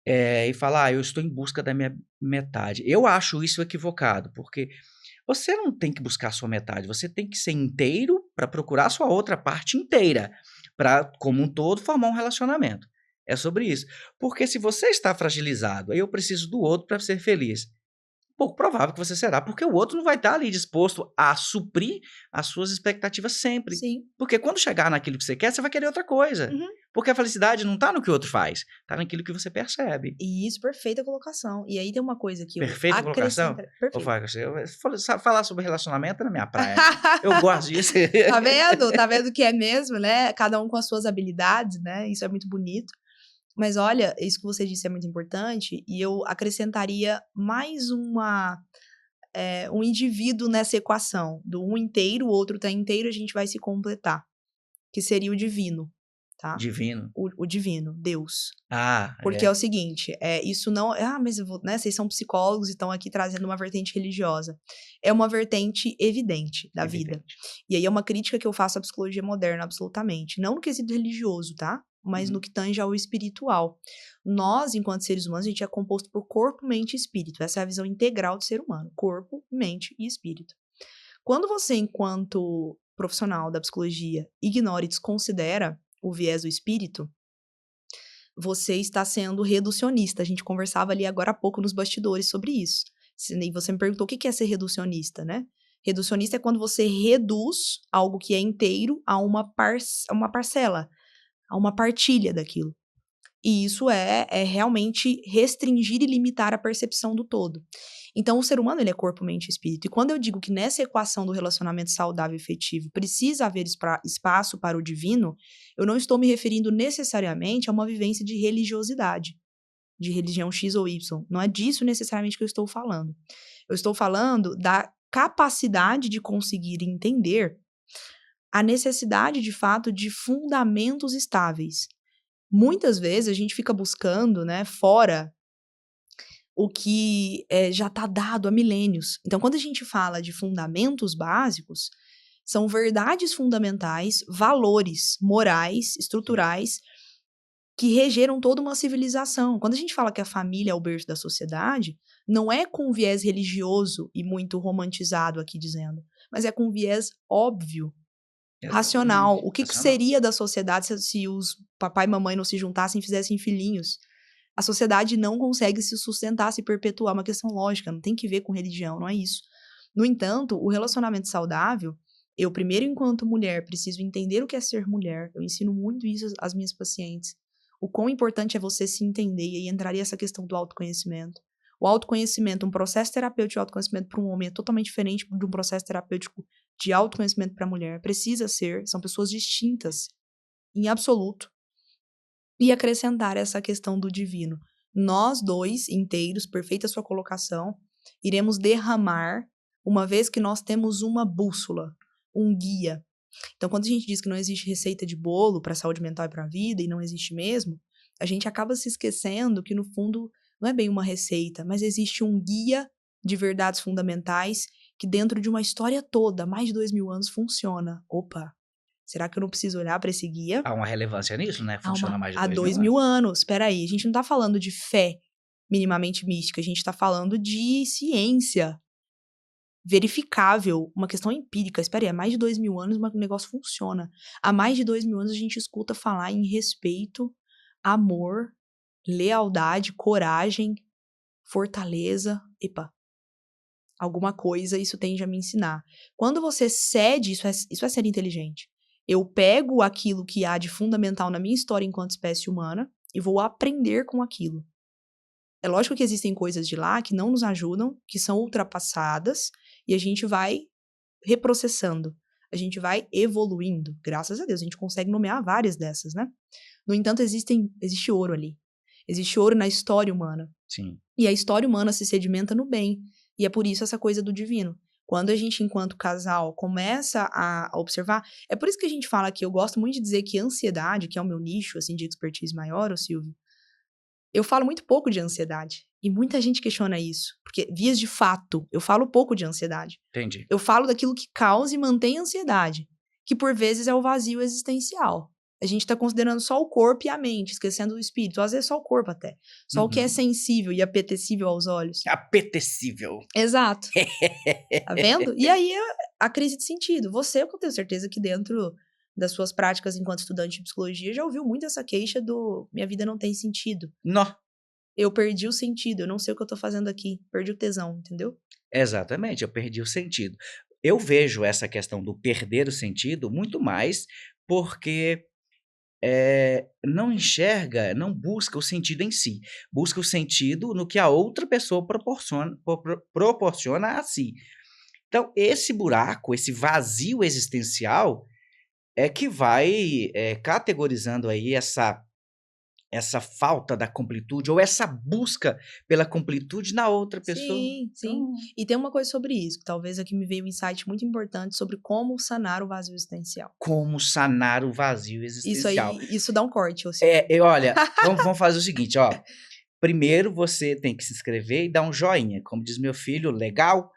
Speaker 1: E falar, eu estou em busca da minha metade. Eu acho isso equivocado, porque você não tem que buscar a sua metade, você tem que ser inteiro para procurar a sua outra parte inteira, para, como um todo, formar um relacionamento. É sobre isso. Porque se você está fragilizado, aí eu preciso do outro para ser feliz. Pouco provável que você será, porque o outro não vai estar ali disposto a suprir as suas expectativas sempre.
Speaker 2: Sim.
Speaker 1: Porque quando chegar naquilo que você quer, você vai querer outra coisa.
Speaker 2: Uhum.
Speaker 1: Porque a felicidade não está no que o outro faz, está naquilo que você percebe.
Speaker 2: Isso, perfeita colocação. E aí tem uma coisa que
Speaker 1: Perfeita
Speaker 2: eu
Speaker 1: colocação?
Speaker 2: Perfeito.
Speaker 1: Falar sobre relacionamento é na minha praia. Eu gosto disso.
Speaker 2: Tá vendo? Tá vendo que é mesmo, né? Cada um com as suas habilidades, né? Isso é muito bonito. Mas olha, isso que você disse é muito importante, e eu acrescentaria mais um indivíduo nessa equação. Do um inteiro, o outro tá inteiro, a gente vai se completar. Que seria o divino, tá?
Speaker 1: Divino.
Speaker 2: O divino, Deus.
Speaker 1: Ah,
Speaker 2: Porque é o seguinte, isso não... mas eu vou, né, vocês são psicólogos e estão aqui trazendo uma vertente religiosa. É uma vertente evidente da vida. E aí é uma crítica que eu faço à psicologia moderna, absolutamente. Não no quesito religioso, tá? Mas no que tange ao espiritual. Nós, enquanto seres humanos, a gente é composto por corpo, mente e espírito. Essa é a visão integral do ser humano. Corpo, mente e espírito. Quando você, enquanto profissional da psicologia, ignora e desconsidera o viés do espírito, você está sendo reducionista. A gente conversava ali agora há pouco nos bastidores sobre isso. E você me perguntou o que é ser reducionista, né? Reducionista é quando você reduz algo que é inteiro a uma parcela, a uma partilha daquilo. E isso é realmente restringir e limitar a percepção do todo. Então, o ser humano, ele é corpo, mente e espírito. E quando eu digo que nessa equação do relacionamento saudável e efetivo precisa haver espaço para o divino, eu não estou me referindo necessariamente a uma vivência de religiosidade, de religião X ou Y. Não é disso necessariamente que eu estou falando. Eu estou falando da capacidade de conseguir entender a necessidade, de fato, de fundamentos estáveis. Muitas vezes a gente fica buscando, né, fora o que já está dado há milênios. Então, quando a gente fala de fundamentos básicos, são verdades fundamentais, valores morais, estruturais, que regeram toda uma civilização. Quando a gente fala que a família é o berço da sociedade, não é com viés religioso e muito romantizado aqui dizendo, mas é com viés óbvio, racional. O que seria da sociedade se os papai e mamãe não se juntassem e fizessem filhinhos? A sociedade não consegue se sustentar, se perpetuar. É uma questão lógica, não tem que ver com religião, não é isso. No entanto, o relacionamento saudável, eu primeiro, enquanto mulher, preciso entender o que é ser mulher. Eu ensino muito isso às minhas pacientes. O quão importante é você se entender, e aí entraria essa questão do autoconhecimento. O autoconhecimento, um processo terapêutico de autoconhecimento para um homem é totalmente diferente de um processo terapêutico de autoconhecimento para a mulher. Precisa ser, são pessoas distintas, em absoluto. E acrescentar essa questão do divino. Nós dois, inteiros, perfeita sua colocação, iremos derramar, uma vez que nós temos uma bússola, um guia. Então, quando a gente diz que não existe receita de bolo para a saúde mental e para a vida, e não existe mesmo, a gente acaba se esquecendo que, no fundo, não é bem uma receita, mas existe um guia de verdades fundamentais que, dentro de uma história toda, mais de 2000 anos, funciona. Opa! Será que eu não preciso olhar para esse guia?
Speaker 1: Há uma relevância nisso, né? Funciona mais de
Speaker 2: Há
Speaker 1: 2000
Speaker 2: anos. Espera aí, a gente não tá falando de fé minimamente mística, a gente tá falando de ciência verificável, uma questão empírica. Espera aí, há mais de 2000 anos o negócio funciona. Há mais de 2000 anos a gente escuta falar em respeito, amor, lealdade, coragem, fortaleza. Epa, alguma coisa isso tende a me ensinar. Quando você cede, isso é ser inteligente. Eu pego aquilo que há de fundamental na minha história enquanto espécie humana e vou aprender com aquilo. É lógico que existem coisas de lá que não nos ajudam, que são ultrapassadas, e a gente vai reprocessando, a gente vai evoluindo. Graças a Deus, a gente consegue nomear várias dessas, né? No entanto, existe ouro ali. Existe ouro na história humana.
Speaker 1: Sim.
Speaker 2: E a história humana se sedimenta no bem. E é por isso essa coisa do divino. Quando a gente, enquanto casal, começa a observar... É por isso que a gente fala que eu gosto muito de dizer que a ansiedade, que é o meu nicho, assim, de expertise maior, ô Silvio, eu falo muito pouco de ansiedade. E muita gente questiona isso. Porque, vias de fato, eu falo pouco de ansiedade.
Speaker 1: Entendi.
Speaker 2: Eu falo daquilo que causa e mantém a ansiedade. Que, por vezes, é o vazio existencial. A gente tá considerando só o corpo e a mente, esquecendo o espírito. Às vezes só o corpo até. Só o que é sensível e apetecível aos olhos.
Speaker 1: Apetecível.
Speaker 2: Exato. Tá vendo? E aí a crise de sentido. Você, eu tenho certeza que dentro das suas práticas enquanto estudante de psicologia, já ouviu muito essa queixa do minha vida não tem sentido.
Speaker 1: Não.
Speaker 2: Eu perdi o sentido, eu não sei o que eu tô fazendo aqui. Perdi o tesão, entendeu?
Speaker 1: Exatamente, eu perdi o sentido. Eu vejo essa questão do perder o sentido muito mais porque não enxerga, não busca o sentido em si. Busca o sentido no que a outra pessoa proporciona a si. Então, esse buraco, esse vazio existencial é que vai categorizando aí essa falta da completude ou essa busca pela completude na outra pessoa.
Speaker 2: Sim, sim. E tem uma coisa sobre isso, que talvez aqui me veio um insight muito importante sobre como sanar o vazio existencial.
Speaker 1: Como sanar o vazio existencial.
Speaker 2: Isso dá um corte,
Speaker 1: olha, vamos fazer o seguinte, ó. Primeiro você tem que se inscrever e dar um joinha. Como diz meu filho, legal?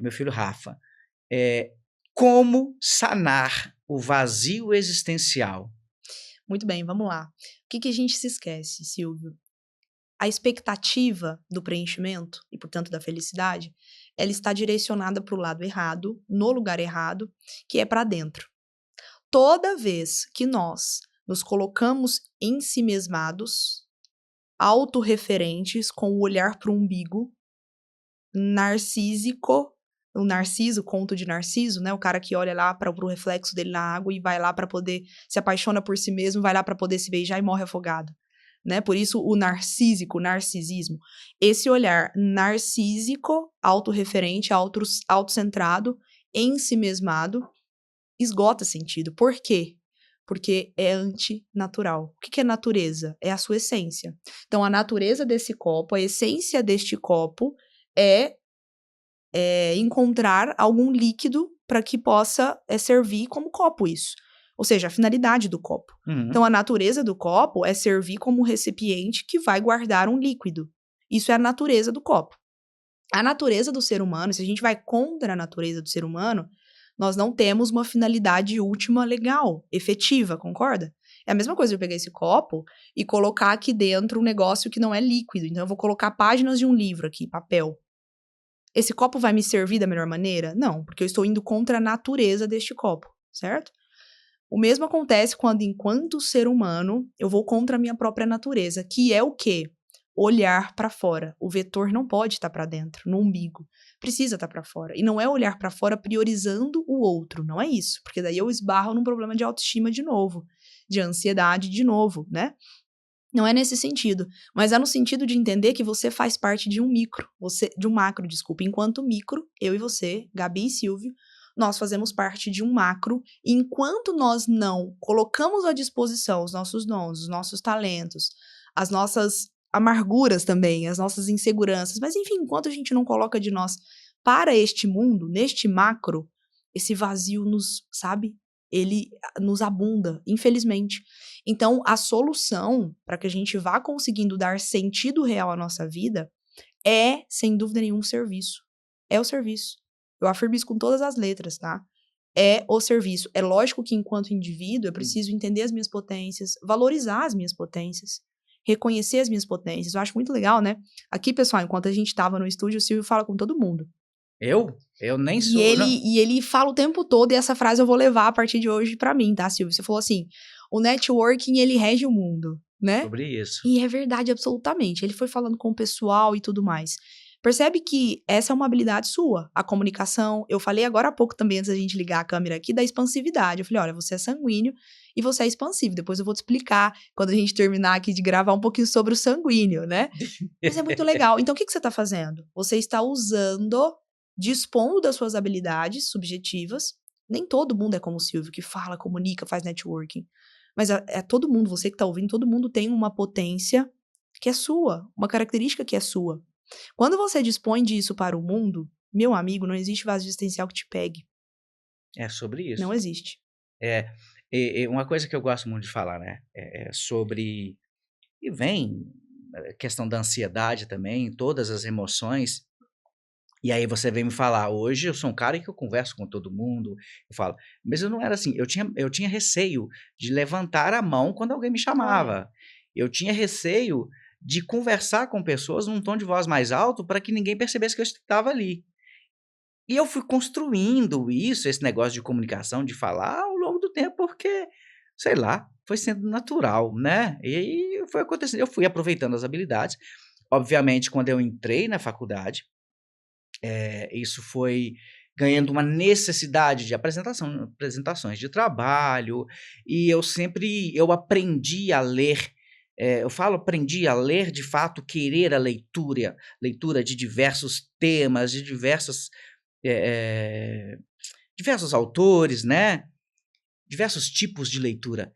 Speaker 1: Meu filho Rafa. Como sanar o vazio existencial?
Speaker 2: Muito bem, vamos lá. O que a gente se esquece, Silvio? A expectativa do preenchimento, e portanto da felicidade, ela está direcionada para o lado errado, no lugar errado, que é para dentro. Toda vez que nós nos colocamos ensimesmados, autorreferentes, com o olhar para o umbigo, narcísico, o Narciso, conto de Narciso, né? O cara que olha lá para o reflexo dele na água e vai lá para poder, se apaixona por si mesmo, vai lá para poder se beijar e morre afogado, né? Por isso o narcísico, narcisismo. Esse olhar narcísico, autorreferente, autocentrado, ensimesmado, esgota sentido. Por quê? Porque é antinatural. O que é natureza? É a sua essência. Então, a natureza desse copo, a essência deste copo é encontrar algum líquido para que possa servir como copo isso. Ou seja, a finalidade do copo. Então, a natureza do copo é servir como um recipiente que vai guardar um líquido. Isso é a natureza do copo. A natureza do ser humano, se a gente vai contra a natureza do ser humano, nós não temos uma finalidade última legal, efetiva, concorda? É a mesma coisa eu pegar esse copo e colocar aqui dentro um negócio que não é líquido. Então, eu vou colocar páginas de um livro aqui, papel. Esse copo vai me servir da melhor maneira? Não, porque eu estou indo contra a natureza deste copo, certo? O mesmo acontece quando, enquanto ser humano, eu vou contra a minha própria natureza, que é o quê? Olhar para fora. O vetor não pode estar para dentro, no umbigo. Precisa estar para fora. E não é olhar para fora priorizando o outro, não é isso. Porque daí eu esbarro num problema de autoestima de novo, de ansiedade de novo, né? Não é nesse sentido, mas é no sentido de entender que você faz parte de um macro, desculpa. Enquanto micro, eu e você, Gabi e Silvio, nós fazemos parte de um macro, e enquanto nós não colocamos à disposição os nossos dons, os nossos talentos, as nossas amarguras também, as nossas inseguranças, mas enfim, enquanto a gente não coloca de nós para este mundo, neste macro, esse vazio ele nos abunda, infelizmente. Então, a solução para que a gente vá conseguindo dar sentido real à nossa vida é, sem dúvida nenhuma, o serviço. É o serviço. Eu afirmo isso com todas as letras, tá? É o serviço. É lógico que, enquanto indivíduo, eu preciso entender as minhas potências, valorizar as minhas potências, reconhecer as minhas potências. Eu acho muito legal, né? Aqui, pessoal, enquanto a gente estava no estúdio, o Silvio fala com todo mundo.
Speaker 1: Eu nem
Speaker 2: E
Speaker 1: sou, não.
Speaker 2: ele fala o tempo todo, e essa frase eu vou levar a partir de hoje pra mim, tá, Silvio? Você falou assim, o networking, ele rege o mundo, né?
Speaker 1: Sobre isso.
Speaker 2: E é verdade, absolutamente. Ele foi falando com o pessoal e tudo mais. Percebe que essa é uma habilidade sua, a comunicação. Eu falei agora há pouco também, antes da gente ligar a câmera aqui, da expansividade. Eu falei, olha, você é sanguíneo e você é expansivo. Depois eu vou te explicar, quando a gente terminar aqui de gravar, um pouquinho sobre o sanguíneo, né? Mas é muito legal. Então, o que você tá fazendo? Você está dispondo das suas habilidades subjetivas. Nem todo mundo é como o Silvio, que fala, comunica, faz networking. Mas é todo mundo, você que tá ouvindo, todo mundo tem uma potência que é sua, uma característica que é sua. Quando você dispõe disso para o mundo, meu amigo, não existe vazio existencial que te pegue.
Speaker 1: É sobre isso.
Speaker 2: Não existe.
Speaker 1: Uma coisa que eu gosto muito de falar, né? É sobre... E vem a questão da ansiedade também, todas as emoções. E aí você vem me falar, hoje eu sou um cara que eu converso com todo mundo, eu falo, mas eu não era assim, eu tinha receio de levantar a mão quando alguém me chamava. Eu tinha receio de conversar com pessoas num tom de voz mais alto para que ninguém percebesse que eu estava ali. E eu fui construindo isso, esse negócio de comunicação, de falar ao longo do tempo, porque, sei lá, foi sendo natural, né? E foi acontecendo, eu fui aproveitando as habilidades. Obviamente, quando eu entrei na faculdade, isso foi ganhando uma necessidade de apresentações de trabalho, e eu aprendi a ler, eu falo aprendi a ler, de fato, querer a leitura de diversos temas, de diversos autores, né? Diversos tipos de leitura.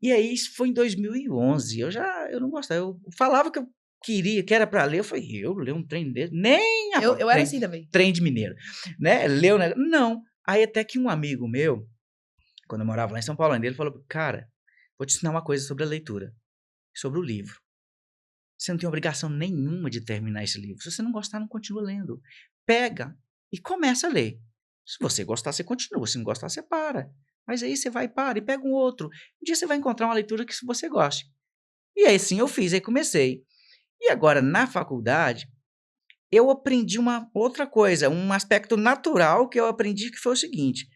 Speaker 1: E aí, isso foi em 2011, eu não gostava, eu falava que eu queria, que era para ler, eu falei, eu ler um trem desse, nem a
Speaker 2: Eu era assim também.
Speaker 1: trem de mineiro, né? Leu, né? Não. Aí até que um amigo meu, quando eu morava lá em São Paulo ainda, ele falou, cara, vou te ensinar uma coisa sobre a leitura, sobre o livro. Você não tem obrigação nenhuma de terminar esse livro. Se você não gostar, não continua lendo. Pega e começa a ler. Se você gostar, você continua. Se não gostar, você para. Mas aí você vai e para e pega um outro. Um dia você vai encontrar uma leitura que você goste. E aí sim eu fiz, aí comecei. E agora, na faculdade, eu aprendi uma outra coisa, um aspecto natural que eu aprendi, que foi o seguinte: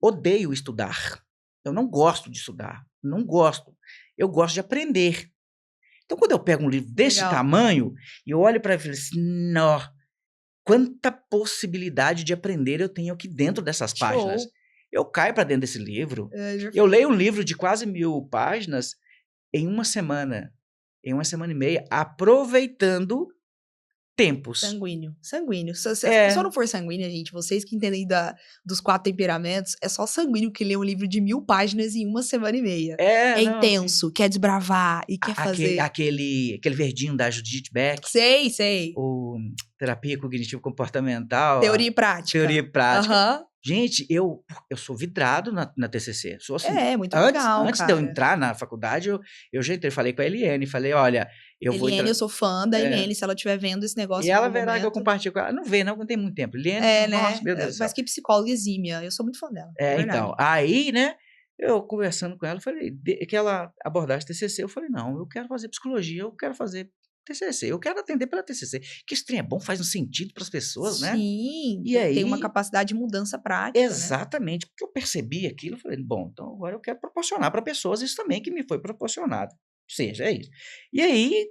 Speaker 1: odeio estudar. Eu não gosto de estudar, não gosto. Eu gosto de aprender. Então, quando eu pego um livro desse tamanho, e eu olho para ele e falo assim, não, quanta possibilidade de aprender eu tenho aqui dentro dessas páginas. Eu caio para dentro desse livro. Eu leio um livro de quase 1000 páginas em uma semana e meia, aproveitando tempos.
Speaker 2: Sanguíneo. Se a pessoa não for sanguínea, gente, vocês que entendem dos 4 temperamentos, é só sanguíneo que lê um livro de 1000 páginas em uma semana e meia. É intenso, quer desbravar e quer fazer.
Speaker 1: Aquele verdinho da Judith Beck.
Speaker 2: Sei.
Speaker 1: terapia cognitivo-comportamental,
Speaker 2: Teoria e prática.
Speaker 1: teoria e prática.
Speaker 2: Aham.
Speaker 1: Gente, eu sou vidrado na TCC. Sou assim.
Speaker 2: Muito legal,
Speaker 1: Antes de eu
Speaker 2: cara.
Speaker 1: entrar na faculdade, eu já entrei, falei com a Eliane, falei, olha, eu vou
Speaker 2: Eliane,
Speaker 1: entrar.
Speaker 2: eu sou fã da Eliane, se ela estiver vendo esse
Speaker 1: E
Speaker 2: negócio em
Speaker 1: ela
Speaker 2: algum
Speaker 1: verá que eu
Speaker 2: momento.
Speaker 1: compartilho com ela. Não vê, não tem muito tempo. Eliane,
Speaker 2: Né?
Speaker 1: nossa, meu Deus do céu.
Speaker 2: Mas que psicóloga exímia, eu sou muito fã dela, é verdade.
Speaker 1: Então, aí, né, eu conversando com ela, falei, aquela abordagem TCC, eu falei, não, eu quero fazer psicologia, eu quero fazer TCC, eu quero atender pela TCC. Que esse trem é bom, faz um sentido para as pessoas, né?
Speaker 2: Sim,
Speaker 1: E aí,
Speaker 2: tem uma capacidade de mudança prática, né?
Speaker 1: exatamente, porque eu percebi aquilo, eu falei, bom, então agora eu quero proporcionar para pessoas isso também que me foi proporcionado. Seja, é isso. E aí,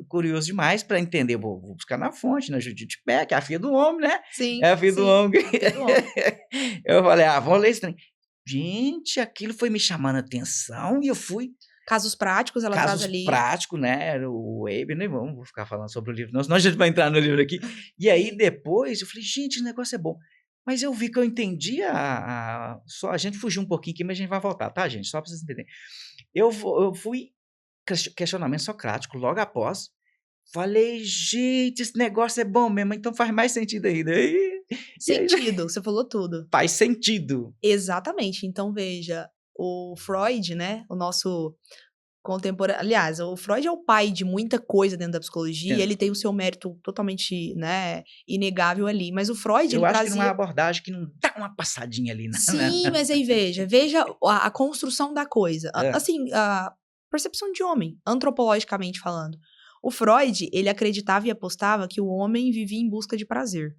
Speaker 1: curioso demais para entender, vou buscar na fonte, na Judith Peck, a filha do homem, né?
Speaker 2: Sim,
Speaker 1: É a filha do homem.
Speaker 2: a filha do homem.
Speaker 1: Eu falei, vamos ler esse trem. Gente, aquilo foi me chamando a atenção e eu fui.
Speaker 2: Casos práticos, ela traz
Speaker 1: Casos
Speaker 2: ali.
Speaker 1: práticos, né? O Weber, nem vamos ficar falando sobre o livro, não, senão a gente vai entrar no livro aqui. E aí, depois, eu falei, gente, o negócio é bom. Mas eu vi que eu entendi só a gente fugiu um pouquinho aqui, mas a gente vai voltar, tá, gente? Só para vocês entenderem. Eu fui questionamento socrático logo após. Falei, gente, esse negócio é bom mesmo, então faz mais sentido ainda.
Speaker 2: Sentido, você falou tudo.
Speaker 1: Faz sentido.
Speaker 2: Exatamente. Então, veja, o Freud, né? O nosso contemporâneo. Aliás, o Freud é o pai de muita coisa dentro da psicologia, ele tem o seu mérito totalmente, né, inegável ali. Mas o Freud,
Speaker 1: Eu
Speaker 2: ele
Speaker 1: acho que não é
Speaker 2: trazia.
Speaker 1: abordagem que não dá uma passadinha ali, né?
Speaker 2: Sim, mas aí veja a construção da coisa. Assim, a percepção de homem, antropologicamente falando. O Freud, ele acreditava e apostava que o homem vivia em busca de prazer.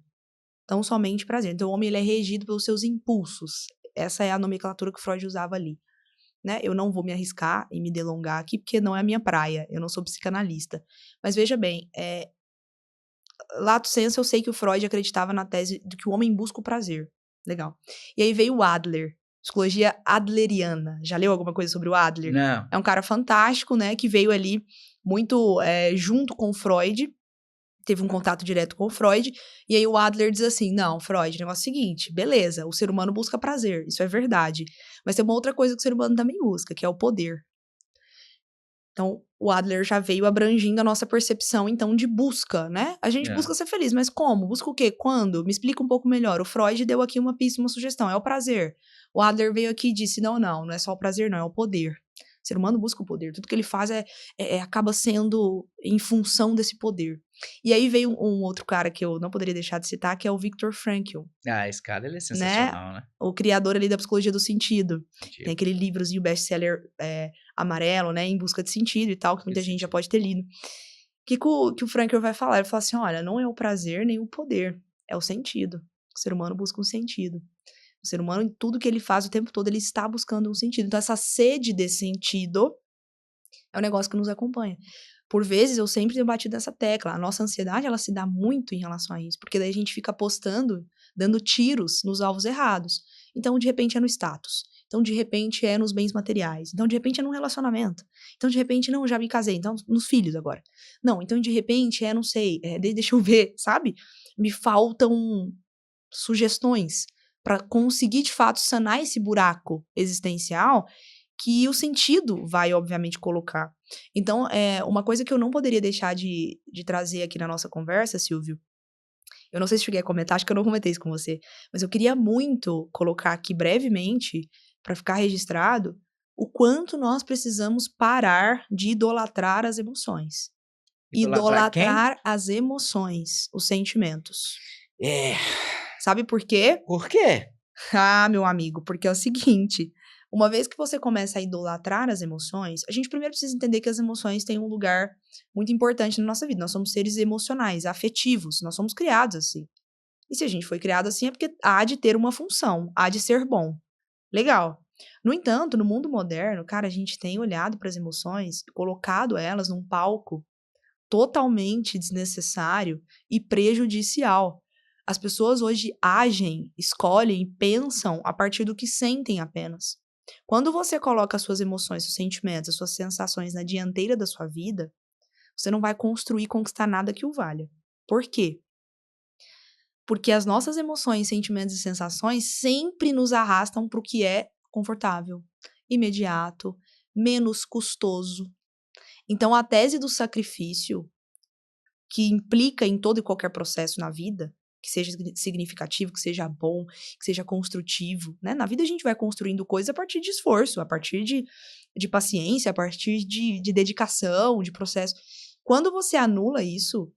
Speaker 2: Tão somente prazer. Então, o homem, ele é regido pelos seus impulsos. Essa é a nomenclatura que o Freud usava ali. Né? Eu não vou me arriscar e me delongar aqui, porque não é a minha praia. Eu não sou psicanalista. Mas veja bem, lato sensu, eu sei que o Freud acreditava na tese de que o homem busca o prazer. Legal. E aí veio o Adler, psicologia adleriana. Já leu alguma coisa sobre o Adler?
Speaker 1: Não.
Speaker 2: É um cara fantástico, né, que veio ali muito junto com o Freud, teve um contato direto com o Freud, e aí o Adler diz assim, não, Freud, o negócio é o seguinte, beleza, o ser humano busca prazer, isso é verdade, mas tem uma outra coisa que o ser humano também busca, que é o poder. Então, o Adler já veio abrangindo a nossa percepção, então, de busca, né? A gente busca ser feliz, mas como? Busca o quê? Quando? Me explica um pouco melhor. O Freud deu aqui uma pista, uma sugestão, é o prazer. O Adler veio aqui e disse, não é só o prazer, não, é o poder. O ser humano busca o poder. Tudo que ele faz acaba sendo em função desse poder. E aí veio um outro cara que eu não poderia deixar de citar, que é o Viktor Frankl.
Speaker 1: Esse cara, ele é sensacional, né?
Speaker 2: O criador ali da psicologia do sentido. Tem aquele livrozinho best-seller amarelo, né? Em busca de sentido e tal, que muita gente já pode ter lido. Que o Frankl vai falar? Ele fala assim, olha, não é o prazer nem o poder, é o sentido. O ser humano busca um sentido. O ser humano, em tudo que ele faz o tempo todo, ele está buscando um sentido. Então, essa sede desse sentido é um negócio que nos acompanha. Por vezes, eu sempre tenho batido nessa tecla. A nossa ansiedade, ela se dá muito em relação a isso. Porque daí a gente fica apostando, dando tiros nos alvos errados. Então, de repente, é no status. Então, de repente, é nos bens materiais. Então, de repente, é num relacionamento. Então, de repente, não, já me casei. Então, nos filhos agora. Não, então, de repente, não sei. Deixa eu ver, sabe? Me faltam sugestões para conseguir, de fato, sanar esse buraco existencial que o sentido vai, obviamente, colocar. Então, uma coisa que eu não poderia deixar de trazer aqui na nossa conversa, Silvio, eu não sei se cheguei a comentar, acho que eu não comentei isso com você, mas eu queria muito colocar aqui brevemente, para ficar registrado, o quanto nós precisamos parar de idolatrar as emoções. Idolatrar as emoções, os sentimentos. Sabe por quê?
Speaker 1: Por quê?
Speaker 2: Meu amigo, porque é o seguinte... Uma vez que você começa a idolatrar as emoções, a gente primeiro precisa entender que as emoções têm um lugar muito importante na nossa vida. Nós somos seres emocionais, afetivos, nós somos criados assim. E se a gente foi criado assim é porque há de ter uma função, há de ser bom. Legal. No entanto, no mundo moderno, cara, a gente tem olhado para as emoções e colocado elas num palco totalmente desnecessário e prejudicial. As pessoas hoje agem, escolhem, pensam a partir do que sentem apenas. Quando você coloca as suas emoções, seus sentimentos, as suas sensações na dianteira da sua vida, você não vai construir e conquistar nada que o valha. Por quê? Porque as nossas emoções, sentimentos e sensações sempre nos arrastam para o que é confortável, imediato, menos custoso. Então, a tese do sacrifício que implica em todo e qualquer processo na vida, que seja significativo, que seja bom, que seja construtivo, né? Na vida a gente vai construindo coisas a partir de esforço, a partir de paciência, a partir de dedicação, de processo. Quando você anula isso,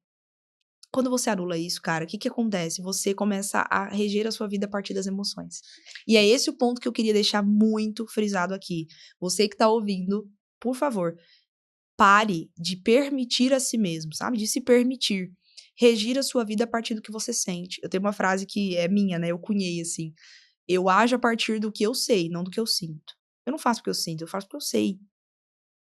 Speaker 2: cara, o que acontece? Você começa a reger a sua vida a partir das emoções. E é esse o ponto que eu queria deixar muito frisado aqui. Você que tá ouvindo, por favor, pare de permitir a si mesmo, sabe? De se permitir. Regir a sua vida a partir do que você sente. Eu tenho uma frase que é minha, né? Eu cunhei assim. Eu ajo a partir do que eu sei, não do que eu sinto. Eu não faço porque eu sinto, eu faço porque eu sei.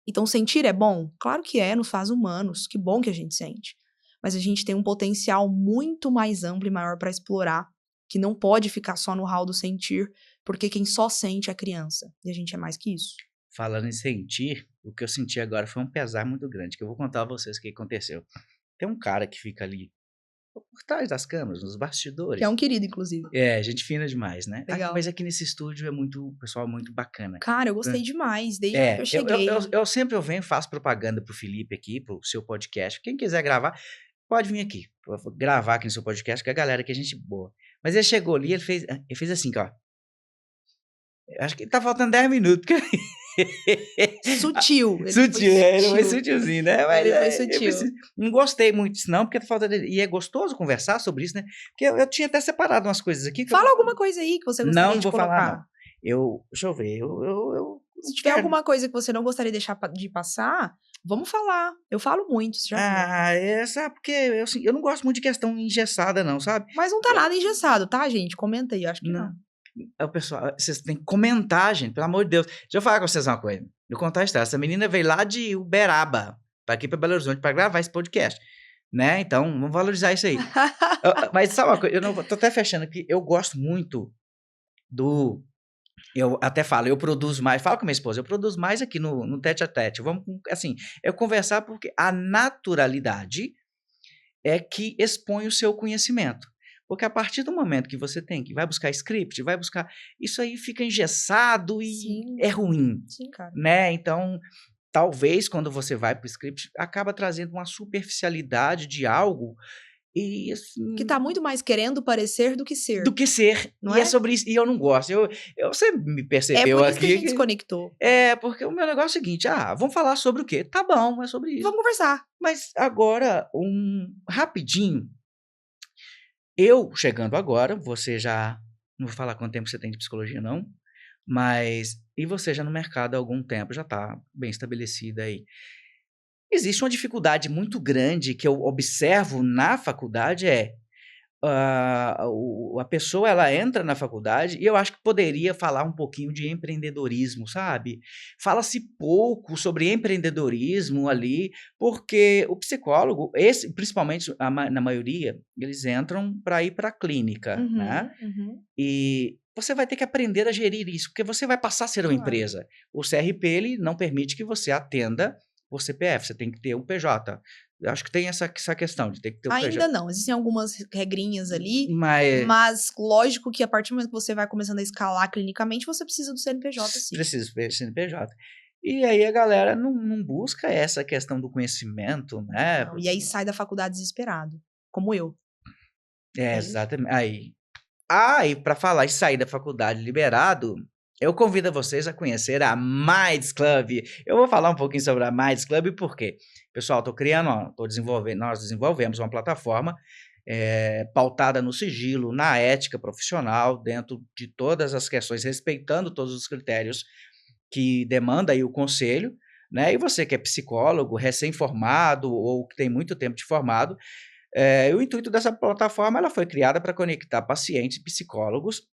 Speaker 2: Então, sentir é bom? Claro que é, nos faz humanos. Que bom que a gente sente. Mas a gente tem um potencial muito mais amplo e maior para explorar, que não pode ficar só no hall do sentir, porque quem só sente é a criança. E a gente é mais que isso.
Speaker 1: Falando em sentir, o que eu senti agora foi um pesar muito grande, que eu vou contar a vocês o que aconteceu. Tem um cara que fica ali por trás das câmeras, nos bastidores.
Speaker 2: Que é um querido, inclusive.
Speaker 1: É, gente fina demais, né?
Speaker 2: Legal.
Speaker 1: Mas aqui nesse estúdio é muito, pessoal, muito bacana.
Speaker 2: Cara, eu gostei demais, desde que eu cheguei.
Speaker 1: Eu sempre venho e faço propaganda pro Felipe aqui, pro seu podcast. Quem quiser gravar, pode vir aqui, gravar aqui no seu podcast, que a galera aqui é gente boa. Mas ele chegou ali, ele fez assim, ó. Acho que tá faltando 10 minutos.
Speaker 2: Sutil.
Speaker 1: Ele foi sutilzinho, né? Mas
Speaker 2: ele foi sutil.
Speaker 1: Não gostei muito disso, não, porque tá faltando. E é gostoso conversar sobre isso, né? Porque eu tinha até separado umas coisas aqui.
Speaker 2: Fala alguma coisa aí que você gostaria de colocar. Não, vou falar,
Speaker 1: não. Deixa eu ver.
Speaker 2: Se tiver alguma coisa que você não gostaria de deixar de passar, vamos falar. Eu falo muito, você já viu.
Speaker 1: Sabe, porque eu não gosto muito de questão engessada, não, sabe?
Speaker 2: Mas não tá nada engessado, tá, gente? Comenta aí, acho que não.
Speaker 1: O pessoal, vocês têm que comentar, gente, pelo amor de Deus. Deixa eu falar com vocês uma coisa. Eu contar a história. Essa menina veio lá de Uberaba, para aqui para Belo Horizonte, para gravar esse podcast, né? Então, vamos valorizar isso aí. Mas sabe uma coisa? Tô até fechando aqui. Eu gosto muito eu até falo, eu produzo mais, falo com minha esposa, eu produzo mais aqui no tete a tete. Vamos, assim, eu conversar porque a naturalidade é que expõe o seu conhecimento. Porque a partir do momento que você vai buscar script, vai buscar, isso aí fica engessado e Sim. É ruim.
Speaker 2: Sim, cara.
Speaker 1: Né? Então, talvez quando você vai para o script, acaba trazendo uma superficialidade de algo e assim,
Speaker 2: que tá muito mais querendo parecer do que ser.
Speaker 1: Não é sobre isso. E eu não gosto. Você me percebeu
Speaker 2: aqui. É por isso
Speaker 1: aqui,
Speaker 2: que a gente desconectou.
Speaker 1: Porque o meu negócio é o seguinte, vamos falar sobre o quê? Tá bom, é sobre isso.
Speaker 2: Vamos conversar.
Speaker 1: Mas agora, rapidinho, eu chegando agora, você já, não vou falar quanto tempo você tem de psicologia não, mas, e você já no mercado há algum tempo, já tá bem estabelecida aí. Existe uma dificuldade muito grande que eu observo na faculdade a pessoa, ela entra na faculdade e eu acho que poderia falar um pouquinho de empreendedorismo, sabe? Fala-se pouco sobre empreendedorismo ali, porque o psicólogo, principalmente na maioria, eles entram para ir para a clínica, né? E você vai ter que aprender a gerir isso, porque você vai passar a ser uma empresa. O CRP, ele não permite que você atenda por CPF, você tem que ter um PJ. Eu acho que tem essa questão de ter que ter um PJ.
Speaker 2: Ainda não, existem algumas regrinhas ali, mas lógico que a partir do momento que você vai começando a escalar clinicamente, você precisa do CNPJ, sim.
Speaker 1: Precisa do CNPJ. E aí a galera não busca essa questão do conhecimento, né?
Speaker 2: Não, e aí sai da faculdade desesperado, como eu.
Speaker 1: Exatamente. E para falar em sair da faculdade liberado, eu convido vocês a conhecer a Minds Club. Eu vou falar um pouquinho sobre a Minds Club, porque, pessoal, nós desenvolvemos uma plataforma pautada no sigilo, na ética profissional, dentro de todas as questões, respeitando todos os critérios que demanda aí o conselho, né? E você que é psicólogo, recém-formado ou que tem muito tempo de formado, o intuito dessa plataforma ela foi criada para conectar pacientes e psicólogos,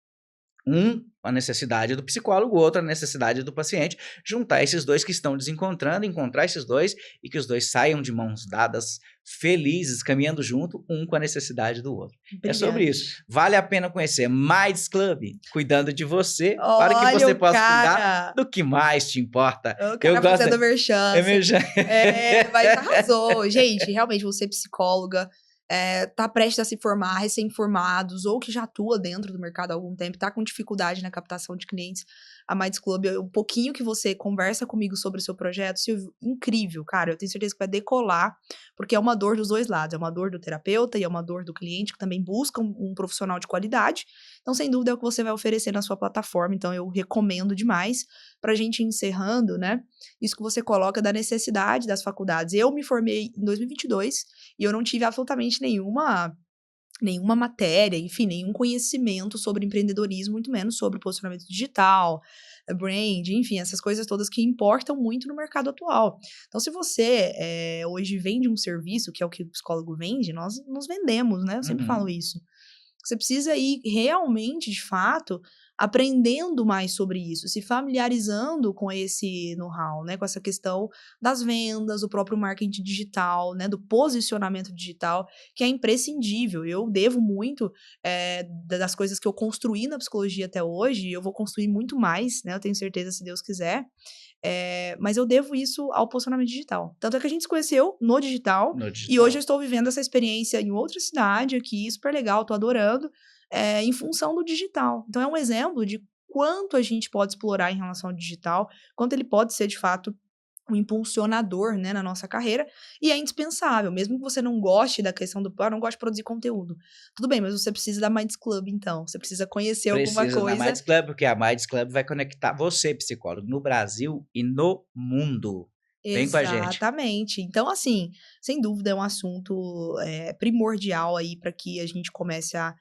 Speaker 1: a necessidade do psicólogo, outra a necessidade do paciente, juntar esses dois que estão desencontrando, encontrar esses dois e que os dois saiam de mãos dadas, felizes, caminhando junto, um com a necessidade do outro. É sobre isso. Vale a pena conhecer Minds Club, cuidando de você, para que você possa cuidar do que mais te importa.
Speaker 2: O cara fazendo merchan. Mas arrasou. Gente, realmente, você é psicóloga, tá prestes a se formar, recém-formados, ou que já atua dentro do mercado há algum tempo, tá com dificuldade na captação de clientes, a Minds Club, um pouquinho que você conversa comigo sobre o seu projeto, Silvio, incrível, cara, eu tenho certeza que vai decolar, porque é uma dor dos dois lados, é uma dor do terapeuta e é uma dor do cliente que também busca um profissional de qualidade, então sem dúvida é o que você vai oferecer na sua plataforma, então eu recomendo demais. Pra gente ir encerrando, né, isso que você coloca da necessidade das faculdades. Eu me formei em 2022 e eu não tive absolutamente nenhuma matéria, enfim, nenhum conhecimento sobre empreendedorismo, muito menos sobre posicionamento digital, brand, enfim, essas coisas todas que importam muito no mercado atual. Então, se você hoje vende um serviço, que é o que o psicólogo vende, nós nos vendemos, né? Eu sempre falo isso. Você precisa ir realmente, de fato, aprendendo mais sobre isso, se familiarizando com esse know-how, né? Com essa questão das vendas, do próprio marketing digital, né? Do posicionamento digital, que é imprescindível. Eu devo muito das coisas que eu construí na psicologia até hoje, e eu vou construir muito mais, né? Eu tenho certeza, se Deus quiser. Mas eu devo isso ao posicionamento digital. Tanto é que a gente se conheceu no digital, e hoje eu estou vivendo essa experiência em outra cidade aqui, super legal, tô adorando, em função do digital. Então é um exemplo de quanto a gente pode explorar em relação ao digital, quanto ele pode ser, de fato, um impulsionador, né, na nossa carreira, e é indispensável, mesmo que você não goste da questão do, não gosto de produzir conteúdo. Tudo bem, mas você precisa da Minds Club, então. Você precisa conhecer alguma
Speaker 1: Precisa da
Speaker 2: coisa.
Speaker 1: Minds Club, porque a Minds Club vai conectar você, psicólogo, no Brasil e no mundo. Vem com a gente.
Speaker 2: Exatamente. Então, assim, sem dúvida é um assunto primordial aí para que a gente comece a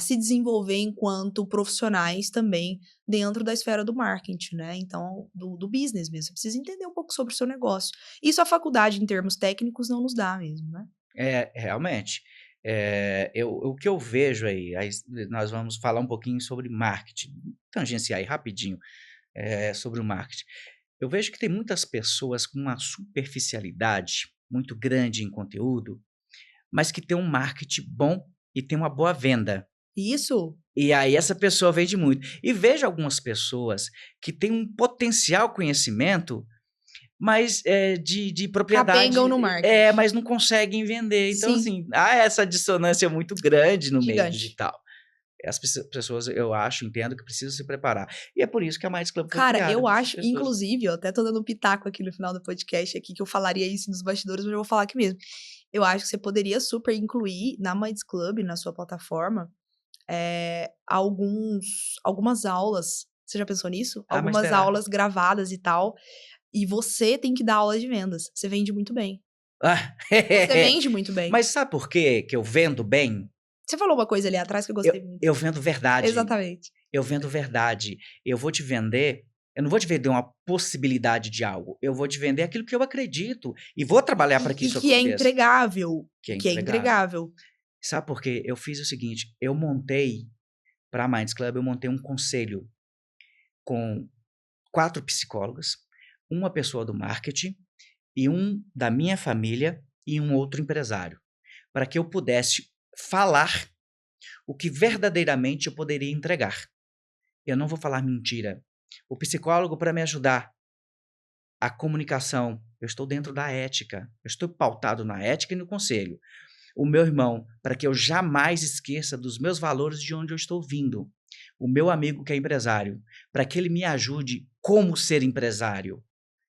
Speaker 2: se desenvolver enquanto profissionais também dentro da esfera do marketing, né? Então, do business mesmo. Você precisa entender um pouco sobre o seu negócio. Isso a faculdade, em termos técnicos, não nos dá mesmo, né?
Speaker 1: Realmente. O que eu vejo aí nós vamos falar um pouquinho sobre marketing, tangenciar aí rapidinho sobre o marketing. Eu vejo que tem muitas pessoas com uma superficialidade muito grande em conteúdo, mas que tem um marketing bom e tem uma boa venda.
Speaker 2: Isso.
Speaker 1: E aí essa pessoa vende muito. E vejo algumas pessoas que têm um potencial conhecimento, mas de propriedade,
Speaker 2: Capengam no marketing.
Speaker 1: mas não conseguem vender. Então,
Speaker 2: Sim.
Speaker 1: assim, há essa dissonância muito grande no meio
Speaker 2: Gigante.
Speaker 1: digital. As pessoas, eu entendo que precisam se preparar. E é por isso que a Minds Club foi
Speaker 2: Cara,
Speaker 1: criada.
Speaker 2: eu acho,
Speaker 1: Pessoas...
Speaker 2: inclusive, eu até tô dando um pitaco aqui no final do podcast aqui, que eu falaria isso nos bastidores, mas eu vou falar aqui mesmo. Eu acho que você poderia super incluir na Minds Club, na sua plataforma, algumas aulas. Você já pensou nisso?
Speaker 1: mas
Speaker 2: Algumas
Speaker 1: será?
Speaker 2: aulas gravadas e tal. E você tem que dar aula de vendas. Você vende muito bem. Você vende muito bem.
Speaker 1: Mas sabe por quê que eu vendo bem?
Speaker 2: Você falou uma coisa ali atrás que eu gostei muito.
Speaker 1: Eu vendo verdade.
Speaker 2: Exatamente.
Speaker 1: Eu vendo verdade. Eu vou te vender. Eu não vou te vender uma possibilidade de algo. Eu vou te vender aquilo que eu acredito. E vou trabalhar para que isso
Speaker 2: que
Speaker 1: aconteça.
Speaker 2: É entregável.
Speaker 1: Que é
Speaker 2: entregável.
Speaker 1: Sabe por quê? Eu fiz o seguinte. Eu montei, para a Minds Club, eu montei um conselho com 4 psicólogas, uma pessoa do marketing e um da minha família e um outro empresário, para que eu pudesse falar o que verdadeiramente eu poderia entregar. Eu não vou falar mentira. O psicólogo, para me ajudar, a comunicação, eu estou dentro da ética, eu estou pautado na ética e no conselho. O meu irmão, para que eu jamais esqueça dos meus valores de onde eu estou vindo. O meu amigo que é empresário, para que ele me ajude como ser empresário,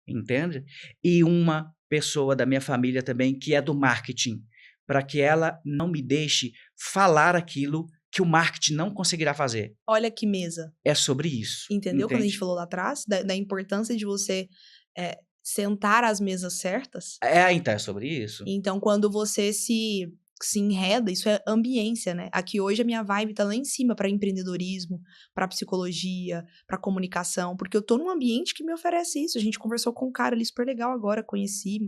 Speaker 1: entende? E uma pessoa da minha família também que é do marketing, para que ela não me deixe falar aquilo que o marketing não conseguirá fazer.
Speaker 2: Olha que mesa.
Speaker 1: É sobre isso.
Speaker 2: Entendeu?
Speaker 1: Entende?
Speaker 2: Quando a gente falou lá atrás, da importância de você sentar às mesas certas.
Speaker 1: Então é sobre isso.
Speaker 2: Então, quando você se enreda, isso é ambiência, né? Aqui hoje a minha vibe tá lá em cima para empreendedorismo, para psicologia, para comunicação, porque eu tô num ambiente que me oferece isso. A gente conversou com um cara ali super legal agora, conheci.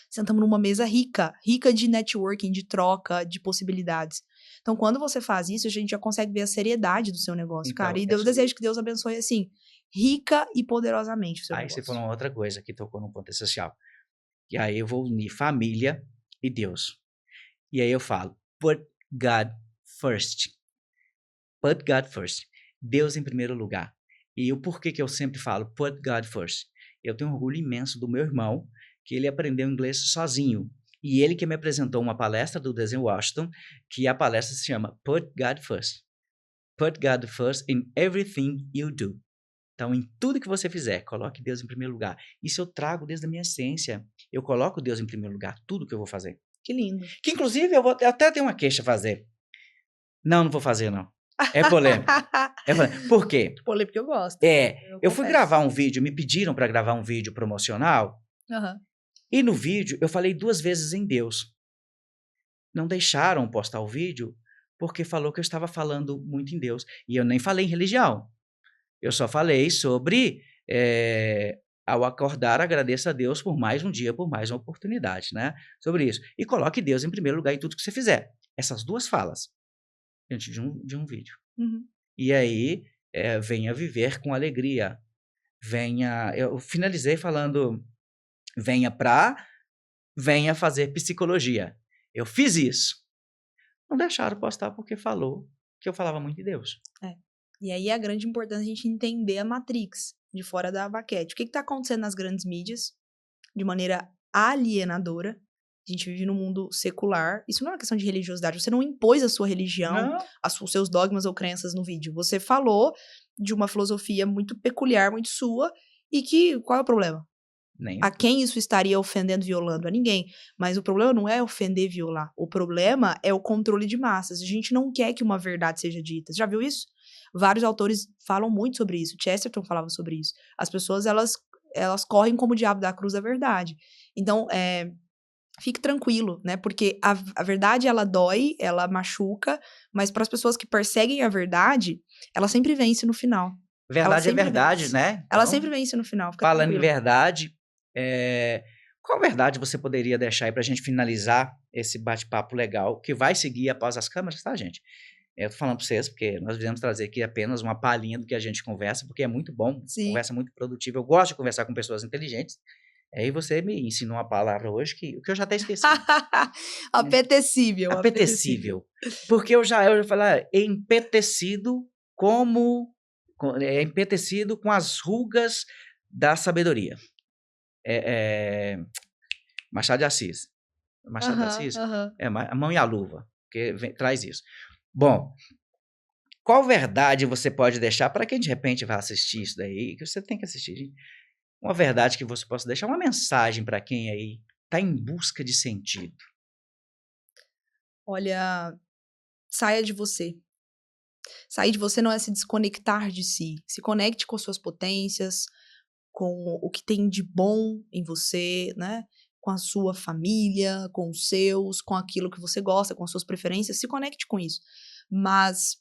Speaker 2: Sentamos numa mesa rica de networking, de troca, de possibilidades. Então, quando você faz isso, a gente já consegue ver a seriedade do seu negócio,
Speaker 1: Então,
Speaker 2: cara. E eu desejo que Deus abençoe, assim, rica e poderosamente o seu negócio.
Speaker 1: Aí você falou uma outra coisa que tocou no ponto essencial. E aí eu vou unir família e Deus. E aí eu falo, put God first. Put God first. Deus em primeiro lugar. E o porquê que eu sempre falo, put God first. Eu tenho um orgulho imenso do meu irmão, que ele aprendeu inglês sozinho. E ele que me apresentou uma palestra do Denzel Washington, que a palestra se chama Put God First. Put God first in everything you do. Então, em tudo que você fizer, coloque Deus em primeiro lugar. Isso eu trago desde a minha essência. Eu coloco Deus em primeiro lugar, tudo que eu vou fazer.
Speaker 2: Que lindo.
Speaker 1: Que, inclusive, eu até tenho uma queixa a fazer. Não vou fazer, não. É polêmico. Por quê?
Speaker 2: Polêmico que eu gosto.
Speaker 1: Eu fui gravar um vídeo, me pediram para gravar um vídeo promocional, e no vídeo eu falei 2 vezes em Deus. Não deixaram postar o vídeo, porque falou que eu estava falando muito em Deus. E eu nem falei em religião. Eu só falei sobre, ao acordar, agradeça a Deus por mais um dia, por mais uma oportunidade, né? Sobre isso. E coloque Deus em primeiro lugar em tudo que você fizer. Essas 2 falas, diante de um vídeo. E aí, venha viver com alegria. Eu finalizei falando, venha fazer psicologia. Eu fiz isso. Não deixaram postar porque falou que eu falava muito de Deus.
Speaker 2: E aí é a grande importância a gente entender a Matrix de fora da baquete. O que está acontecendo nas grandes mídias de maneira alienadora? A gente vive num mundo secular. Isso não é uma questão de religiosidade. Você não impôs a sua religião, os seus dogmas ou crenças no vídeo. Você falou de uma filosofia muito peculiar, muito sua, e que, qual é o problema? A quem isso estaria ofendendo, violando? A ninguém. Mas o problema não é ofender, violar. O problema é o controle de massas. A gente não quer que uma verdade seja dita. Já viu isso? Vários autores falam muito sobre isso. Chesterton falava sobre isso. As pessoas, elas correm como o diabo da cruz da verdade. Então, fique tranquilo, né? Porque a verdade, ela dói, ela machuca, mas para as pessoas que perseguem a verdade, ela sempre vence no final.
Speaker 1: Verdade é verdade, né?
Speaker 2: Ela sempre vence no final.
Speaker 1: Falando em verdade, qual verdade você poderia deixar aí para a gente finalizar esse bate-papo legal, que vai seguir após as câmeras, tá, gente? Eu tô falando para vocês, porque nós viemos trazer aqui apenas uma palhinha do que a gente conversa, porque é muito bom, conversa muito produtiva. Eu gosto de conversar com pessoas inteligentes. Aí você me ensinou uma palavra hoje que eu já até esqueci.
Speaker 2: Apetecível.
Speaker 1: Apetecível. Porque eu já falei, empetecido empetecido com as rugas da sabedoria. Machado de Assis. Machado de Assis? A mão e a luva, que traz isso. Bom, qual verdade você pode deixar para quem de repente vai assistir isso daí, que você tem que assistir? Uma verdade que você possa deixar, uma mensagem para quem aí está em busca de sentido.
Speaker 2: Olha, saia de você. Sair de você não é se desconectar de si. Se conecte com suas potências, com o que tem de bom em você, né? Com a sua família, com os seus, com aquilo que você gosta, com as suas preferências. Se conecte com isso. Mas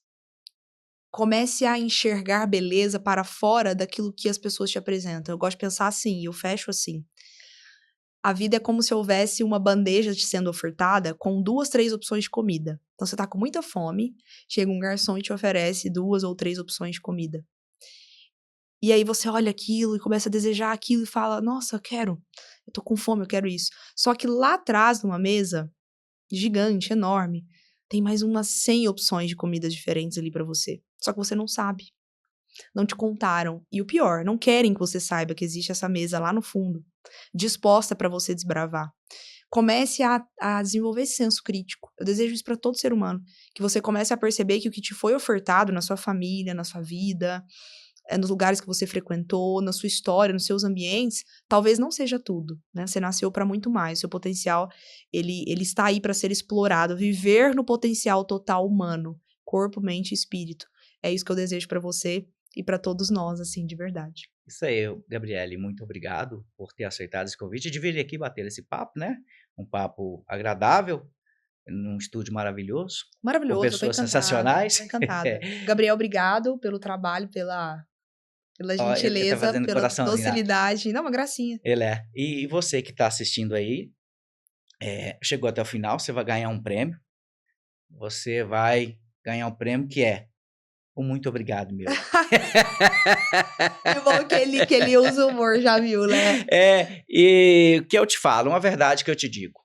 Speaker 2: comece a enxergar beleza para fora daquilo que as pessoas te apresentam. Eu gosto de pensar assim, e eu fecho assim. A vida é como se houvesse uma bandeja te sendo ofertada com 2, 3 opções de comida. Então, você tá com muita fome, chega um garçom e te oferece 2 ou 3 opções de comida. E aí você olha aquilo e começa a desejar aquilo e fala, nossa, eu tô com fome, eu quero isso. Só que lá atrás, numa mesa gigante, enorme, tem mais umas 100 opções de comidas diferentes ali pra você. Só que você não sabe. Não te contaram. E o pior, não querem que você saiba que existe essa mesa lá no fundo, disposta para você desbravar. Comece a desenvolver esse senso crítico. Eu desejo isso para todo ser humano. Que você comece a perceber que o que te foi ofertado na sua família, na sua vida, nos lugares que você frequentou, na sua história, nos seus ambientes, talvez não seja tudo, né? Você nasceu para muito mais. Seu potencial, ele está aí para ser explorado. Viver no potencial total humano. Corpo, mente e espírito. É isso que eu desejo para você e para todos nós, assim, de verdade.
Speaker 1: Isso aí, Gabriele, muito obrigado por ter aceitado esse convite de vir aqui bater esse papo, né? Um papo agradável, num estúdio maravilhoso.
Speaker 2: Maravilhoso,
Speaker 1: com pessoas sensacionais.
Speaker 2: Tô encantada. Gabriel, obrigado pelo trabalho, pela gentileza,
Speaker 1: tá fazendo
Speaker 2: pela docilidade. Não, uma gracinha.
Speaker 1: Ele é. E você que está assistindo aí, chegou até o final, você vai ganhar um prêmio. Você vai ganhar um prêmio que é um muito obrigado, meu.
Speaker 2: Que bom que ele usa o humor, já viu, né?
Speaker 1: E o que eu te falo, uma verdade que eu te digo.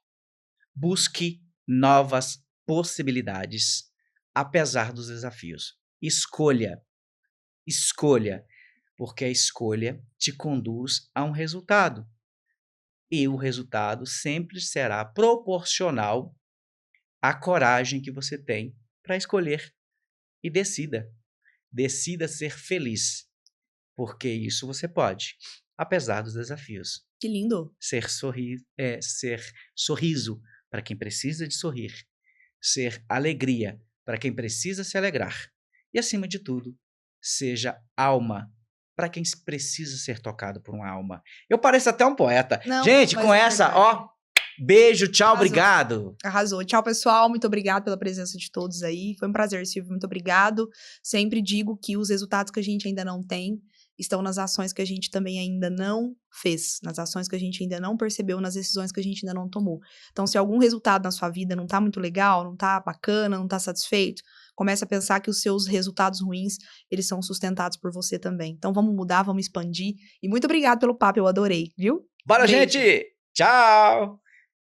Speaker 1: Busque novas possibilidades, apesar dos desafios. Escolha, porque a escolha te conduz a um resultado. E o resultado sempre será proporcional à coragem que você tem para escolher. E decida ser feliz. porque isso você pode, apesar dos desafios.
Speaker 2: Que lindo.
Speaker 1: Ser sorriso para quem precisa de sorrir. Ser alegria para quem precisa se alegrar. E, acima de tudo, seja alma para quem precisa ser tocado por uma alma. Eu pareço até um poeta.
Speaker 2: Não,
Speaker 1: Gente,
Speaker 2: mas
Speaker 1: com
Speaker 2: é
Speaker 1: essa,
Speaker 2: verdade.
Speaker 1: ó, beijo, tchau,
Speaker 2: Arrasou.
Speaker 1: obrigado.
Speaker 2: Arrasou. Tchau, pessoal. Muito obrigado pela presença de todos aí. Foi um prazer, Silvio. Muito obrigado. Sempre digo que os resultados que a gente ainda não tem estão nas ações que a gente também ainda não fez, nas ações que a gente ainda não percebeu, nas decisões que a gente ainda não tomou. Então, se algum resultado na sua vida não tá muito legal, não tá bacana, não tá satisfeito, comece a pensar que os seus resultados ruins, eles são sustentados por você também. Então, vamos mudar, vamos expandir. E muito obrigado pelo papo, eu adorei, viu?
Speaker 1: Bora,
Speaker 2: Beijo.
Speaker 1: gente! Tchau!